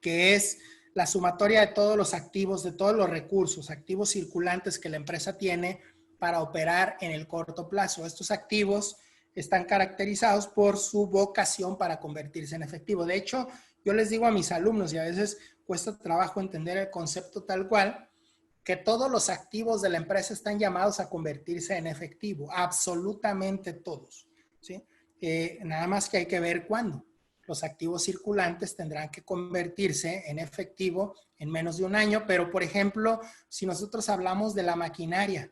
que es la sumatoria de todos los activos, de todos los recursos, activos circulantes que la empresa tiene para operar en el corto plazo. Estos activos están caracterizados por su vocación para convertirse en efectivo. De hecho, yo les digo a mis alumnos, y a veces cuesta trabajo entender el concepto tal cual, que todos los activos de la empresa están llamados a convertirse en efectivo, absolutamente todos, ¿sí? Nada más que hay que ver cuándo. Los activos circulantes tendrán que convertirse en efectivo en menos de un año, pero por ejemplo, si nosotros hablamos de la maquinaria,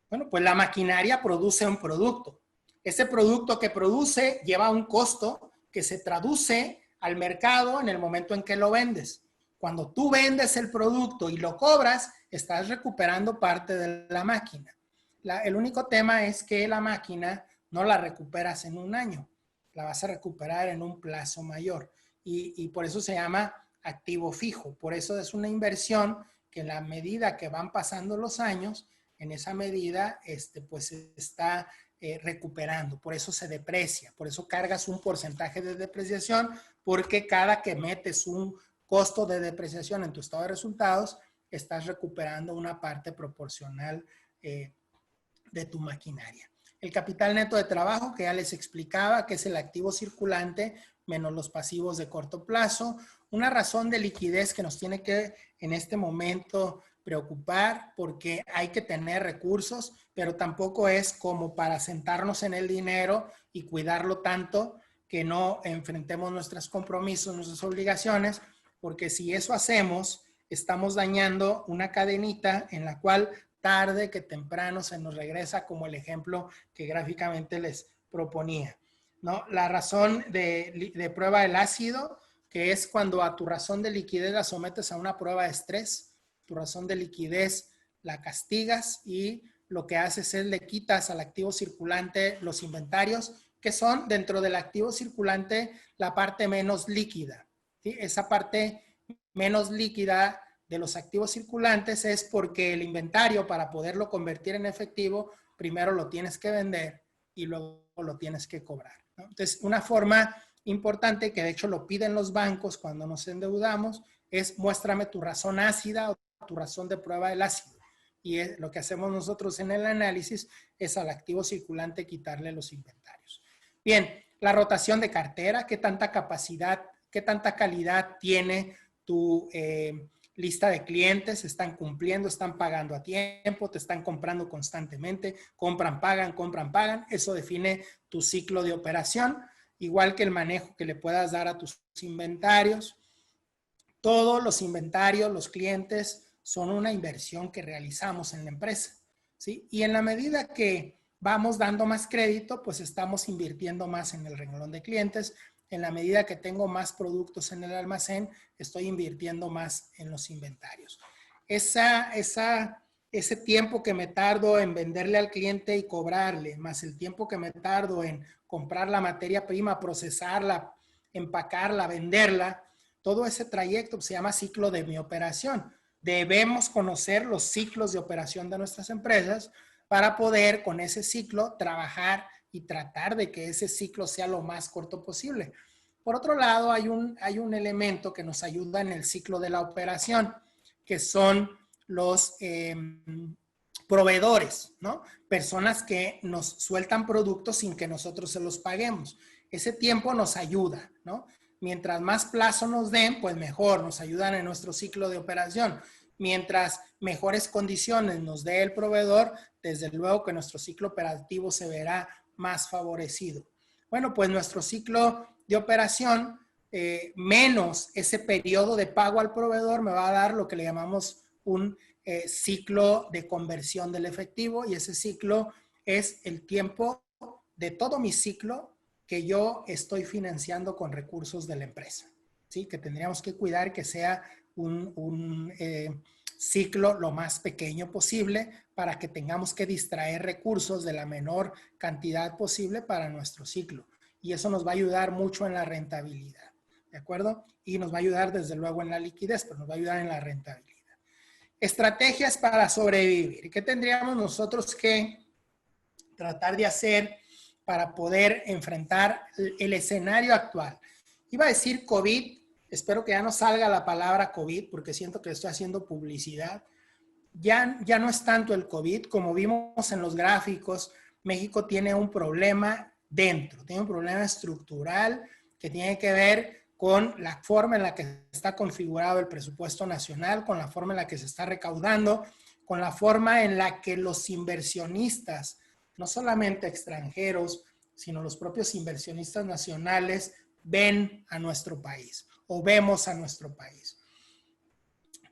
bueno, pues la maquinaria produce un producto. Ese producto que produce lleva un costo que se traduce al mercado en el momento en que lo vendes. Cuando tú vendes el producto y lo cobras, estás recuperando parte de la máquina. El único tema es que la máquina no la recuperas en un año, la vas a recuperar en un plazo mayor. Y por eso se llama activo fijo. Por eso es una inversión que en la medida que van pasando los años, en esa medida, pues se está recuperando. Por eso se deprecia. Por eso cargas un porcentaje de depreciación, porque cada que metes un costo de depreciación en tu estado de resultados, estás recuperando una parte proporcional de tu maquinaria. El capital neto de trabajo, que ya les explicaba, que es el activo circulante menos los pasivos de corto plazo. Una razón de liquidez que nos tiene que en este momento preocupar, porque hay que tener recursos, pero tampoco es como para sentarnos en el dinero y cuidarlo tanto que no enfrentemos nuestros compromisos, nuestras obligaciones, porque si eso hacemos, estamos dañando una cadenita en la cual tarde que temprano se nos regresa, como el ejemplo que gráficamente les proponía, ¿no? La razón de prueba del ácido, que es cuando a tu razón de liquidez la sometes a una prueba de estrés, tu razón de liquidez la castigas y lo que haces es le quitas al activo circulante los inventarios, que son dentro del activo circulante la parte menos líquida, ¿sí? Esa parte menos líquida de los activos circulantes es porque el inventario, para poderlo convertir en efectivo, primero lo tienes que vender y luego lo tienes que cobrar, ¿no? Entonces, una forma importante que de hecho lo piden los bancos cuando nos endeudamos es muéstrame tu razón ácida o tu razón de prueba del ácido. Y lo que hacemos nosotros en el análisis es al activo circulante quitarle los inventarios. Bien, la rotación de cartera, qué tanta capacidad, qué tanta calidad tiene tu lista de clientes, están cumpliendo, están pagando a tiempo, te están comprando constantemente, compran, pagan, eso define tu ciclo de operación, igual que el manejo que le puedas dar a tus inventarios. Todos los inventarios, los clientes, son una inversión que realizamos en la empresa, ¿sí? Y en la medida que vamos dando más crédito, pues estamos invirtiendo más en el renglón de clientes. En la medida que tengo más productos en el almacén, estoy invirtiendo más en los inventarios. Ese tiempo que me tardo en venderle al cliente y cobrarle, más el tiempo que me tardo en comprar la materia prima, procesarla, empacarla, venderla, todo ese trayecto se llama ciclo de mi operación. Debemos conocer los ciclos de operación de nuestras empresas para poder con ese ciclo trabajar y tratar de que ese ciclo sea lo más corto posible. Por otro lado, hay un elemento que nos ayuda en el ciclo de la operación, que son los proveedores, ¿no? Personas que nos sueltan productos sin que nosotros se los paguemos. Ese tiempo nos ayuda, ¿no? Mientras más plazo nos den, pues mejor, nos ayudan en nuestro ciclo de operación. Mientras mejores condiciones nos dé el proveedor, desde luego que nuestro ciclo operativo se verá más favorecido. Bueno, pues nuestro ciclo de operación, menos ese periodo de pago al proveedor, me va a dar lo que le llamamos un ciclo de conversión del efectivo, y ese ciclo es el tiempo de todo mi ciclo que yo estoy financiando con recursos de la empresa, ¿sí? Que tendríamos que cuidar que sea un ciclo lo más pequeño posible para que tengamos que distraer recursos de la menor cantidad posible para nuestro ciclo. Y eso nos va a ayudar mucho en la rentabilidad, ¿de acuerdo? Y nos va a ayudar desde luego en la liquidez, pero nos va a ayudar en la rentabilidad. Estrategias para sobrevivir. ¿Qué tendríamos nosotros que tratar de hacer para poder enfrentar el escenario actual? Iba a decir COVID, espero que ya no salga la palabra COVID porque siento que estoy haciendo publicidad. Ya no es tanto el COVID, como vimos en los gráficos, México tiene un problema dentro, tiene un problema estructural que tiene que ver con la forma en la que está configurado el presupuesto nacional, con la forma en la que se está recaudando, con la forma en la que los inversionistas, no solamente extranjeros, sino los propios inversionistas nacionales ven a nuestro país o vemos a nuestro país.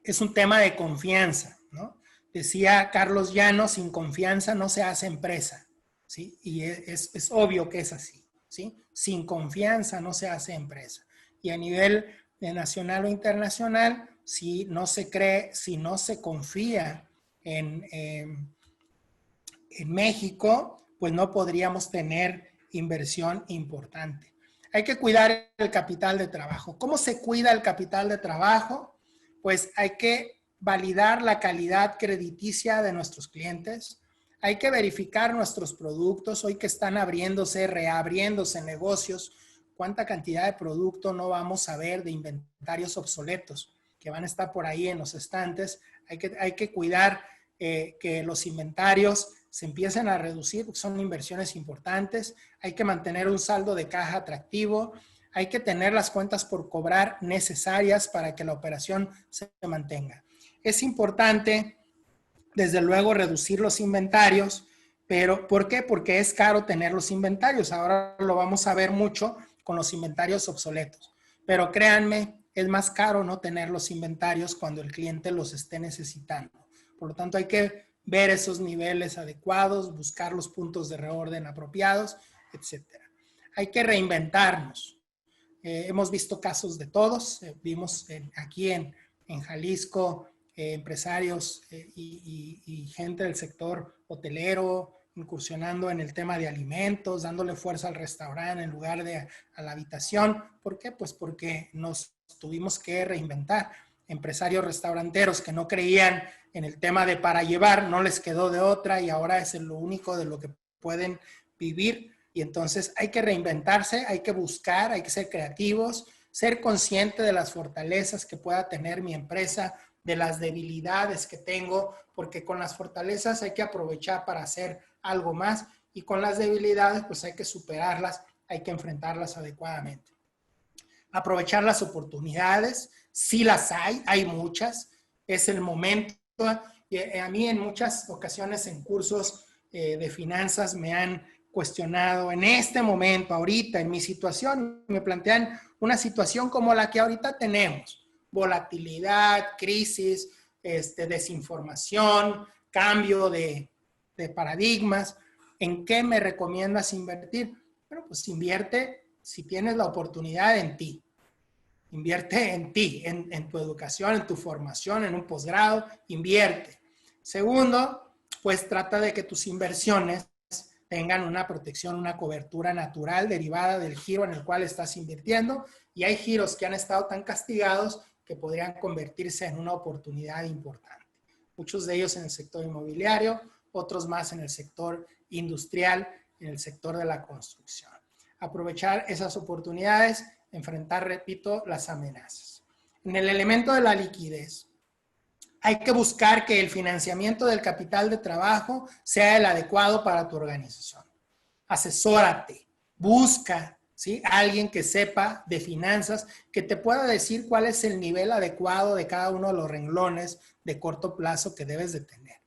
Es un tema de confianza, ¿no? Decía Carlos Llano, sin confianza no se hace empresa, ¿sí? Y es obvio que es así, ¿sí? Sin confianza no se hace empresa. Y a nivel nacional o internacional, si no se cree, si no se confía en México, pues no podríamos tener inversión importante. Hay que cuidar el capital de trabajo. ¿Cómo se cuida el capital de trabajo? Pues hay que validar la calidad crediticia de nuestros clientes. Hay que verificar nuestros productos. Hoy que están abriéndose, reabriéndose negocios, ¿cuánta cantidad de producto no vamos a ver de inventarios obsoletos que van a estar por ahí en los estantes? Hay que cuidar que los inventarios se empiecen a reducir porque son inversiones importantes. Hay que mantener un saldo de caja atractivo. Hay que tener las cuentas por cobrar necesarias para que la operación se mantenga. Es importante, desde luego, reducir los inventarios, pero ¿por qué? Porque es caro tener los inventarios. Ahora lo vamos a ver mucho con los inventarios obsoletos. Pero créanme es más caro no tener los inventarios cuando el cliente los esté necesitando. Por lo tanto, hay que ver esos niveles adecuados, buscar los puntos de reorden apropiados, etcétera. Hay que reinventarnos. Hemos visto casos de todos. Vimos aquí en Jalisco empresarios y gente del sector hotelero incursionando en el tema de alimentos, dándole fuerza al restaurante en lugar de a la habitación. ¿Por qué? Pues porque nos tuvimos que reinventar. Empresarios restauranteros que no creían en el tema de para llevar, no les quedó de otra y ahora es lo único de lo que pueden vivir. Y entonces hay que reinventarse, hay que buscar, hay que ser creativos, ser consciente de las fortalezas que pueda tener mi empresa, de las debilidades que tengo, porque con las fortalezas hay que aprovechar para hacer algo más y con las debilidades pues hay que superarlas, hay que enfrentarlas adecuadamente. Aprovechar las oportunidades, sí las hay muchas, es el momento. A mí en muchas ocasiones en cursos de finanzas me han cuestionado en este momento, ahorita, en mi situación, me plantean una situación como la que ahorita tenemos. Volatilidad, crisis, desinformación, cambio de paradigmas. ¿En qué me recomiendas invertir? Bueno, pues invierte si tienes la oportunidad en ti. Invierte en ti, en tu educación, en tu formación, en un posgrado, invierte. Segundo, pues trata de que tus inversiones tengan una protección, una cobertura natural derivada del giro en el cual estás invirtiendo. Y hay giros que han estado tan castigados que podrían convertirse en una oportunidad importante. Muchos de ellos en el sector inmobiliario, otros más en el sector industrial, en el sector de la construcción. Aprovechar esas oportunidades, enfrentar, repito, las amenazas. En el elemento de la liquidez, hay que buscar que el financiamiento del capital de trabajo sea el adecuado para tu organización. Asesórate, busca, ¿sí?, alguien que sepa de finanzas, que te pueda decir cuál es el nivel adecuado de cada uno de los renglones de corto plazo que debes de tener.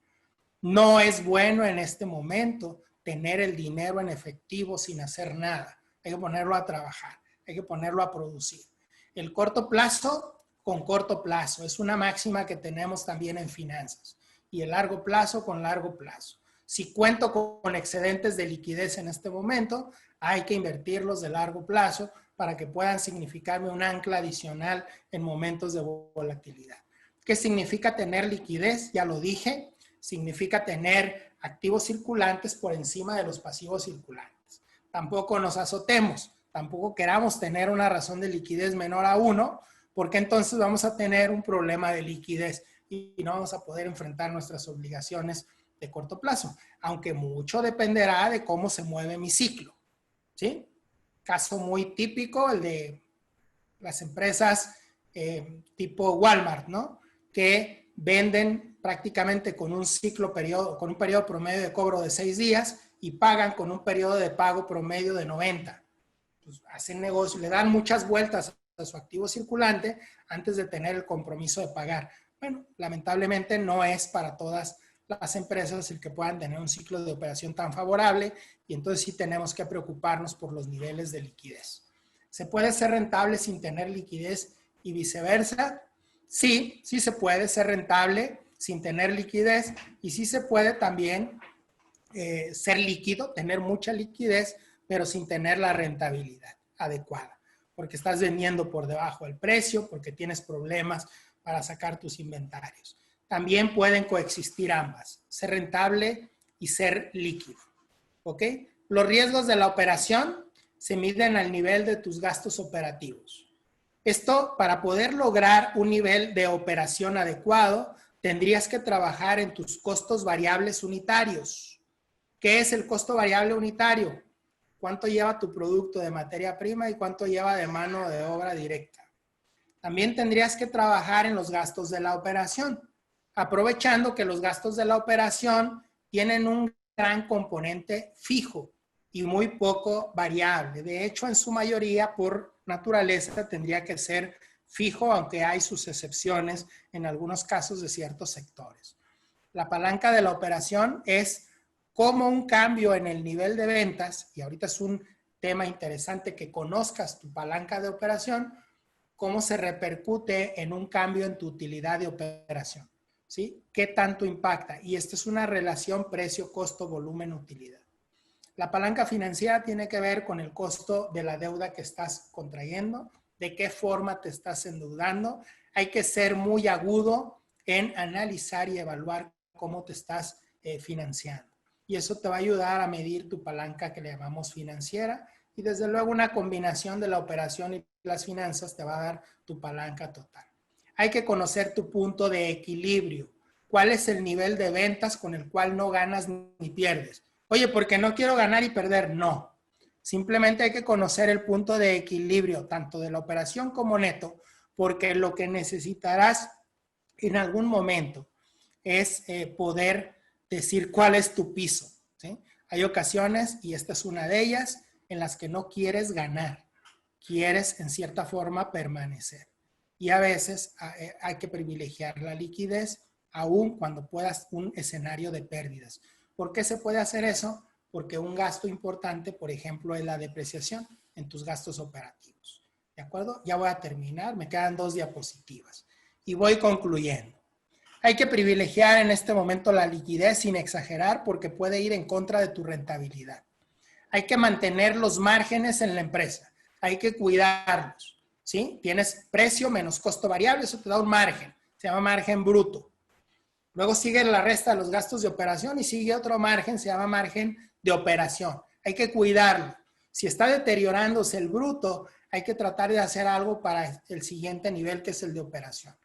No es bueno en este momento tener el dinero en efectivo sin hacer nada. Hay que ponerlo a trabajar, hay que ponerlo a producir. El corto plazo, con corto plazo. Es una máxima que tenemos también en finanzas. Y el largo plazo, con largo plazo. Si cuento con excedentes de liquidez en este momento, hay que invertirlos de largo plazo para que puedan significarme un ancla adicional en momentos de volatilidad. ¿Qué significa tener liquidez? Ya lo dije. Significa tener activos circulantes por encima de los pasivos circulantes. Tampoco nos azotemos. Tampoco queramos tener una razón de liquidez menor a 1, porque entonces vamos a tener un problema de liquidez y no vamos a poder enfrentar nuestras obligaciones de corto plazo, aunque mucho dependerá de cómo se mueve mi ciclo, ¿sí? Caso muy típico, el de las empresas tipo Walmart, ¿no? Que venden prácticamente con un con un periodo promedio de cobro de 6 días y pagan con un periodo de pago promedio de 90. Pues hacen negocio, le dan muchas vueltas a su activo circulante antes de tener el compromiso de pagar. Bueno, lamentablemente no es para todas las empresas el que puedan tener un ciclo de operación tan favorable y entonces sí tenemos que preocuparnos por los niveles de liquidez. ¿Se puede ser rentable sin tener liquidez y viceversa? Sí, sí se puede ser rentable sin tener liquidez y sí se puede también ser líquido, tener mucha liquidez, pero sin tener la rentabilidad adecuada, porque estás vendiendo por debajo del precio, porque tienes problemas para sacar tus inventarios. También pueden coexistir ambas, ser rentable y ser líquido, ¿ok? Los riesgos de la operación se miden al nivel de tus gastos operativos. Esto, para poder lograr un nivel de operación adecuado, tendrías que trabajar en tus costos variables unitarios. ¿Qué es el costo variable unitario? ¿Cuánto lleva tu producto de materia prima y cuánto lleva de mano de obra directa? También tendrías que trabajar en los gastos de la operación, aprovechando que los gastos de la operación tienen un gran componente fijo y muy poco variable. De hecho, en su mayoría, por naturaleza, tendría que ser fijo, aunque hay sus excepciones en algunos casos de ciertos sectores. La palanca de la operación es cómo un cambio en el nivel de ventas, y ahorita es un tema interesante que conozcas tu palanca de operación, cómo se repercute en un cambio en tu utilidad de operación, ¿sí? ¿Qué tanto impacta? Y esta es una relación precio, costo, volumen, utilidad. La palanca financiera tiene que ver con el costo de la deuda que estás contrayendo, de qué forma te estás endeudando. Hay que ser muy agudo en analizar y evaluar cómo te estás financiando. Y eso te va a ayudar a medir tu palanca que le llamamos financiera. Y desde luego una combinación de la operación y las finanzas te va a dar tu palanca total. Hay que conocer tu punto de equilibrio. ¿Cuál es el nivel de ventas con el cual no ganas ni pierdes? Oye, porque no quiero ganar y perder. No. Simplemente hay que conocer el punto de equilibrio, tanto de la operación como neto, porque lo que necesitarás en algún momento es poder decir cuál es tu piso, ¿sí? Hay ocasiones, y esta es una de ellas, en las que no quieres ganar, quieres en cierta forma permanecer. Y a veces hay que privilegiar la liquidez, aún cuando puedas un escenario de pérdidas. ¿Por qué se puede hacer eso? Porque un gasto importante, por ejemplo, es la depreciación en tus gastos operativos. ¿De acuerdo? Ya voy a terminar, me quedan 2 diapositivas. Y voy concluyendo. Hay que privilegiar en este momento la liquidez sin exagerar porque puede ir en contra de tu rentabilidad. Hay que mantener los márgenes en la empresa. Hay que cuidarlos, ¿sí? Tienes precio menos costo variable, eso te da un margen. Se llama margen bruto. Luego sigue la resta de los gastos de operación y sigue otro margen, se llama margen de operación. Hay que cuidarlo. Si está deteriorándose el bruto, hay que tratar de hacer algo para el siguiente nivel, que es el de operación.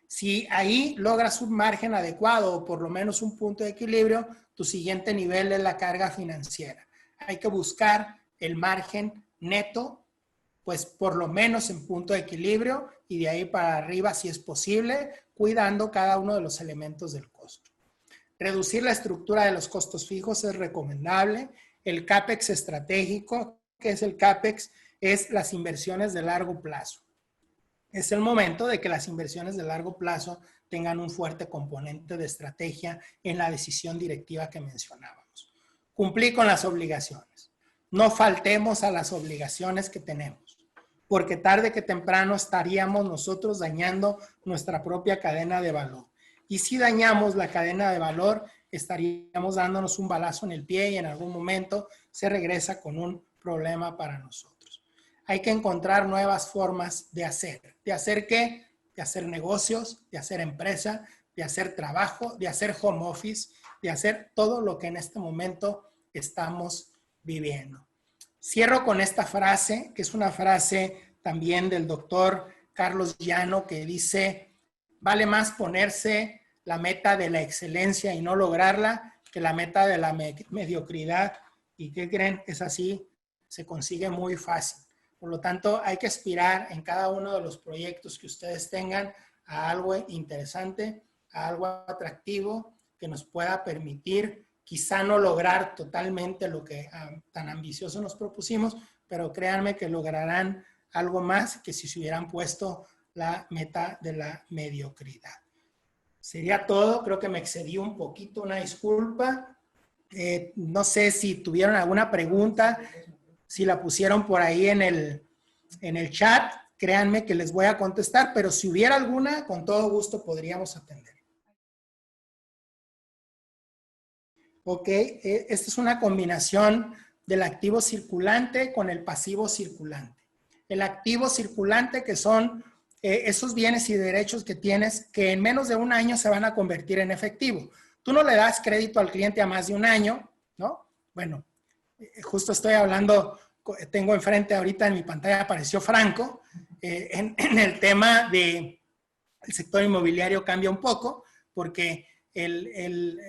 Si ahí logras un margen adecuado o por lo menos un punto de equilibrio, tu siguiente nivel es la carga financiera. Hay que buscar el margen neto, pues por lo menos en punto de equilibrio y de ahí para arriba si es posible, cuidando cada uno de los elementos del costo. Reducir la estructura de los costos fijos es recomendable. El CAPEX estratégico, que es el CAPEX, es las inversiones de largo plazo. Es el momento de que las inversiones de largo plazo tengan un fuerte componente de estrategia en la decisión directiva que mencionábamos. Cumplir con las obligaciones. No faltemos a las obligaciones que tenemos, porque tarde que temprano estaríamos nosotros dañando nuestra propia cadena de valor. Y si dañamos la cadena de valor, estaríamos dándonos un balazo en el pie y en algún momento se regresa con un problema para nosotros. Hay que encontrar nuevas formas de hacer. ¿De hacer qué? De hacer negocios, de hacer empresa, de hacer trabajo, de hacer home office, de hacer todo lo que en este momento estamos viviendo. Cierro con esta frase, que es una frase también del doctor Carlos Llano, que dice, vale más ponerse la meta de la excelencia y no lograrla que la meta de la mediocridad. ¿Y qué creen? Es así, se consigue muy fácil. Por lo tanto, hay que aspirar en cada uno de los proyectos que ustedes tengan a algo interesante, a algo atractivo que nos pueda permitir quizá no lograr totalmente lo que tan ambicioso nos propusimos, pero créanme que lograrán algo más que si se hubieran puesto la meta de la mediocridad. Sería todo, creo que me excedí un poquito, una disculpa. No sé si tuvieron alguna pregunta, si la pusieron por ahí en el chat, créanme que les voy a contestar, pero si hubiera alguna, con todo gusto podríamos atender. Ok, esta es una combinación del activo circulante con el pasivo circulante. El activo circulante, que son esos bienes y derechos que tienes que en menos de un año se van a convertir en efectivo. Tú no le das crédito al cliente a más de un año, ¿no? Bueno, justo estoy hablando, tengo enfrente ahorita en mi pantalla, apareció Franco, en el tema del sector inmobiliario cambia un poco, porque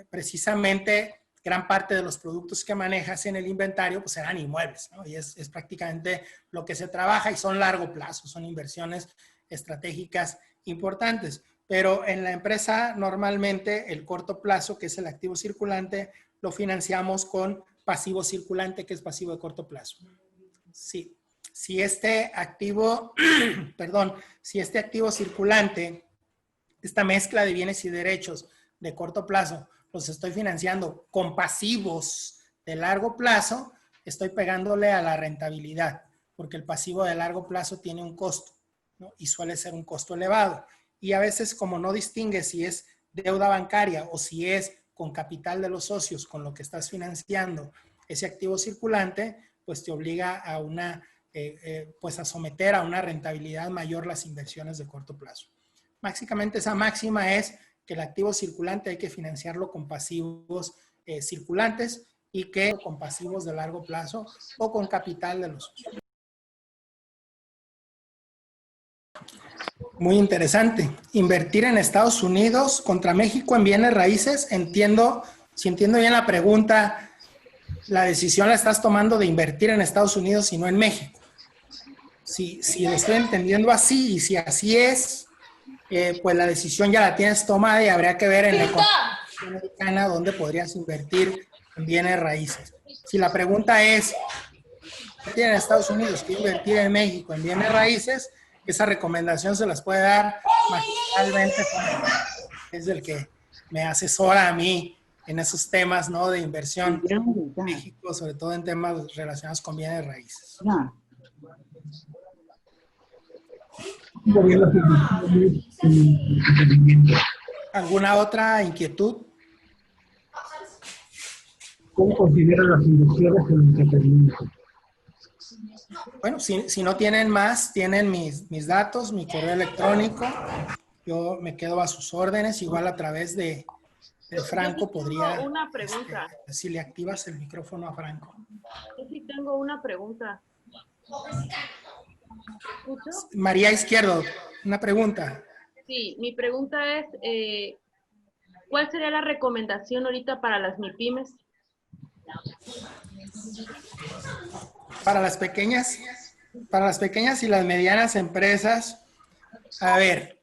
precisamente gran parte de los productos que manejas en el inventario pues serán inmuebles, ¿no? Y es prácticamente lo que se trabaja y son largo plazo, son inversiones estratégicas importantes. Pero en la empresa normalmente el corto plazo, que es el activo circulante, lo financiamos con pasivo circulante, que es pasivo de corto plazo. Sí. Si este activo, perdón, si este activo circulante, esta mezcla de bienes y derechos de corto plazo, los estoy financiando con pasivos de largo plazo, estoy pegándole a la rentabilidad, porque el pasivo de largo plazo tiene un costo. ¿no? Y suele ser un costo elevado. Y a veces, como no distingue si es deuda bancaria o si es con capital de los socios, con lo que estás financiando ese activo circulante, pues te obliga a pues a someter a una rentabilidad mayor las inversiones de corto plazo. Básicamente esa máxima es que el activo circulante hay que financiarlo con pasivos circulantes y que con pasivos de largo plazo o con capital de los socios. Muy interesante. Invertir en Estados Unidos contra México en bienes raíces. Si entiendo bien la pregunta, la decisión la estás tomando de invertir en Estados Unidos y no en México. Si lo estoy entendiendo así, y si así es, pues la decisión ya la tienes tomada y habría que ver en la economía americana dónde podrías invertir en bienes raíces. Si la pregunta es, invertir en Estados Unidos, quiero invertir en México en bienes raíces, esa recomendación se las puede dar magistralmente, es el que me asesora a mí en esos temas, ¿no?, de inversión en México, sobre todo en temas relacionados con bienes raíces. ¿Alguna otra inquietud? ¿Cómo consideran las inversiones en el entretenimiento? Bueno, si no tienen más, tienen mis datos, mi correo electrónico. Yo me quedo a sus órdenes, igual a través de Franco podría... Tengo una pregunta. Si le activas el micrófono a Franco. Yo sí tengo una pregunta. ¿Escucho? María Izquierdo, una pregunta. Sí, mi pregunta es, ¿cuál sería la recomendación ahorita para las MIPYMES? Para las pequeñas y las medianas empresas, a ver,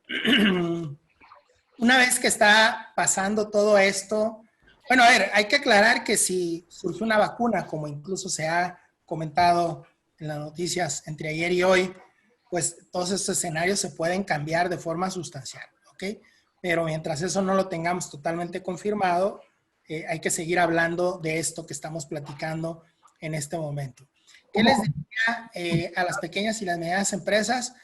una vez que está pasando todo esto, bueno, a ver, hay que aclarar que si surge una vacuna, como incluso se ha comentado en las noticias entre ayer y hoy, pues todos estos escenarios se pueden cambiar de forma sustancial, ¿ok? Pero mientras eso no lo tengamos totalmente confirmado, hay que seguir hablando de esto que estamos platicando en este momento. ¿Qué les diría a las pequeñas y las medianas empresas?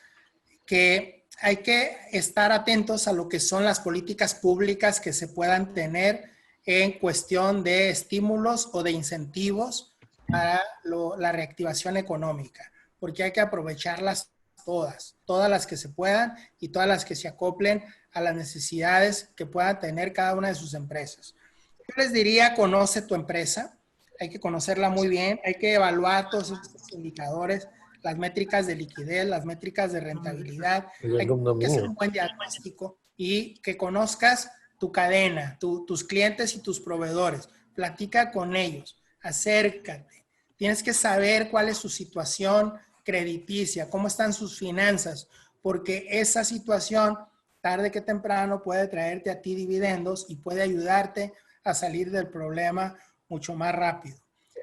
Que hay que estar atentos a lo que son las políticas públicas que se puedan tener en cuestión de estímulos o de incentivos para la reactivación económica, porque hay que aprovecharlas todas las que se puedan y todas las que se acoplen a las necesidades que pueda tener cada una de sus empresas. Yo les diría, conoce tu empresa, hay que conocerla muy bien, hay que evaluar todos estos indicadores, las métricas de liquidez, las métricas de rentabilidad, hay que hacer un buen diagnóstico y que conozcas tu cadena, tus clientes y tus proveedores, platica con ellos, acércate, tienes que saber cuál es su situación crediticia, cómo están sus finanzas, porque esa situación, tarde que temprano, puede traerte a ti dividendos y puede ayudarte a salir del problema mucho más rápido.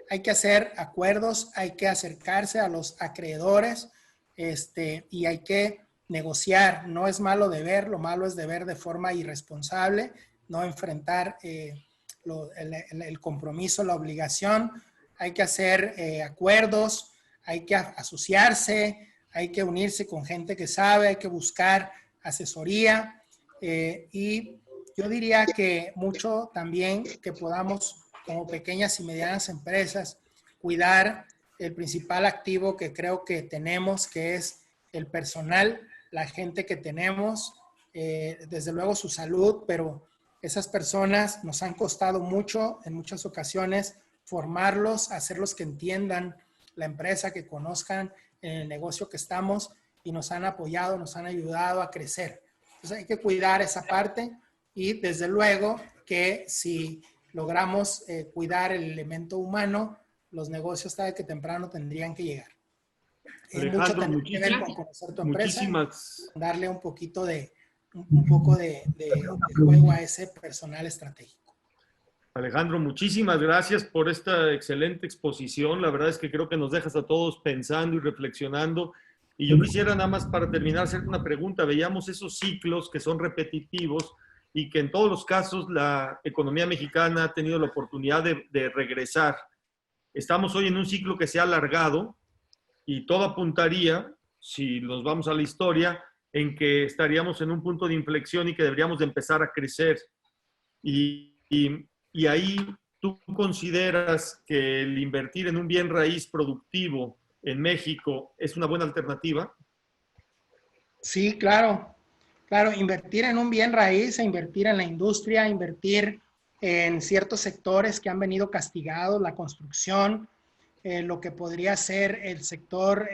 Hay que hacer acuerdos, hay que acercarse a los acreedores y hay que negociar. No es malo deber, lo malo es deber de forma irresponsable, no enfrentar el compromiso, la obligación. Hay que hacer acuerdos, hay que asociarse, hay que unirse con gente que sabe, hay que buscar asesoría y yo diría que mucho también que podamos, como pequeñas y medianas empresas, cuidar el principal activo que creo que tenemos, que es el personal, la gente que tenemos, desde luego su salud, pero esas personas nos han costado mucho en muchas ocasiones formarlos, hacerlos que entiendan la empresa, que conozcan el negocio que estamos y nos han apoyado, nos han ayudado a crecer. Entonces hay que cuidar esa parte y desde luego que si logramos cuidar el elemento humano, los negocios tarde que temprano tendrían que llegar. Alejandro, mucho tener que ver con conocer tu empresa, darle un poco de juego a ese personal estratégico. Alejandro, muchísimas gracias por esta excelente exposición. La verdad es que creo que nos dejas a todos pensando y reflexionando. Y yo quisiera nada más para terminar hacerte una pregunta. Veíamos esos ciclos que son repetitivos y que en todos los casos la economía mexicana ha tenido la oportunidad de regresar. Estamos hoy en un ciclo que se ha alargado y todo apuntaría si nos vamos a la historia, en que estaríamos en un punto de inflexión y que deberíamos de empezar a crecer. Y ahí tú consideras que el invertir en un bien raíz productivo en México es una buena alternativa. Sí, claro. Claro, invertir en un bien raíz, invertir en la industria, invertir en ciertos sectores que han venido castigados, la construcción, lo que podría ser el sector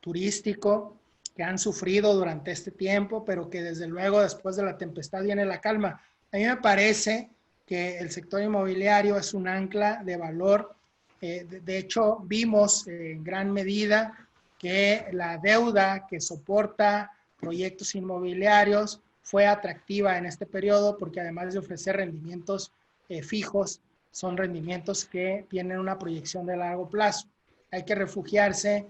turístico, que han sufrido durante este tiempo, pero que desde luego después de la tempestad viene la calma. A mí me parece que el sector inmobiliario es un ancla de valor. De hecho, vimos en gran medida que la deuda que soporta proyectos inmobiliarios fue atractiva en este periodo porque además de ofrecer rendimientos fijos, son rendimientos que tienen una proyección de largo plazo. Hay que refugiarse,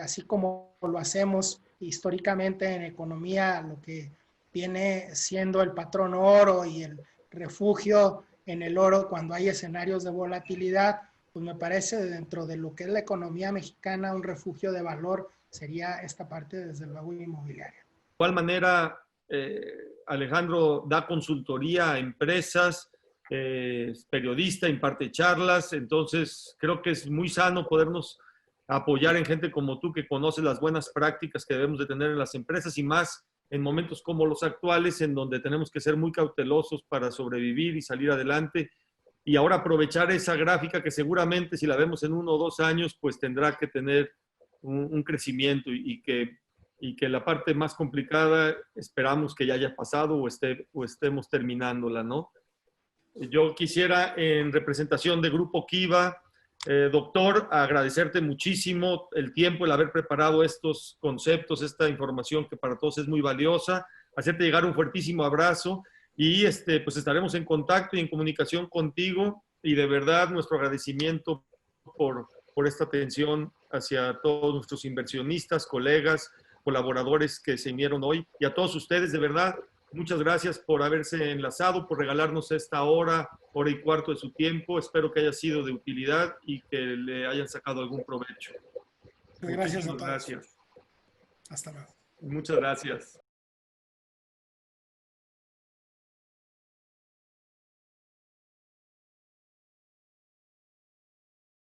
así como lo hacemos históricamente en economía, lo que viene siendo el patrón oro y el refugio en el oro cuando hay escenarios de volatilidad. Pues me parece dentro de lo que es la economía mexicana un refugio de valor sería esta parte desde luego inmobiliaria. ¿De igual manera, Alejandro da consultoría a empresas, periodista, imparte charlas? Entonces creo que es muy sano podernos apoyar en gente como tú que conoce las buenas prácticas que debemos de tener en las empresas y más en momentos como los actuales en donde tenemos que ser muy cautelosos para sobrevivir y salir adelante. Y ahora aprovechar esa gráfica que seguramente si la vemos en 1 o 2 años, pues tendrá que tener un crecimiento y que la parte más complicada esperamos que ya haya pasado o estemos terminándola, ¿no? Yo quisiera en representación de Grupo Kiva, doctor, agradecerte muchísimo el tiempo, el haber preparado estos conceptos, esta información que para todos es muy valiosa, hacerte llegar un fuertísimo abrazo. Y pues estaremos en contacto y en comunicación contigo y de verdad nuestro agradecimiento por esta atención hacia todos nuestros inversionistas, colegas, colaboradores que se unieron hoy y a todos ustedes, de verdad, muchas gracias por haberse enlazado, por regalarnos esta hora y cuarto de su tiempo. Espero que haya sido de utilidad y que le hayan sacado algún provecho. Gracias a Muchísimas todos. gracias. Hasta luego. Muchas gracias.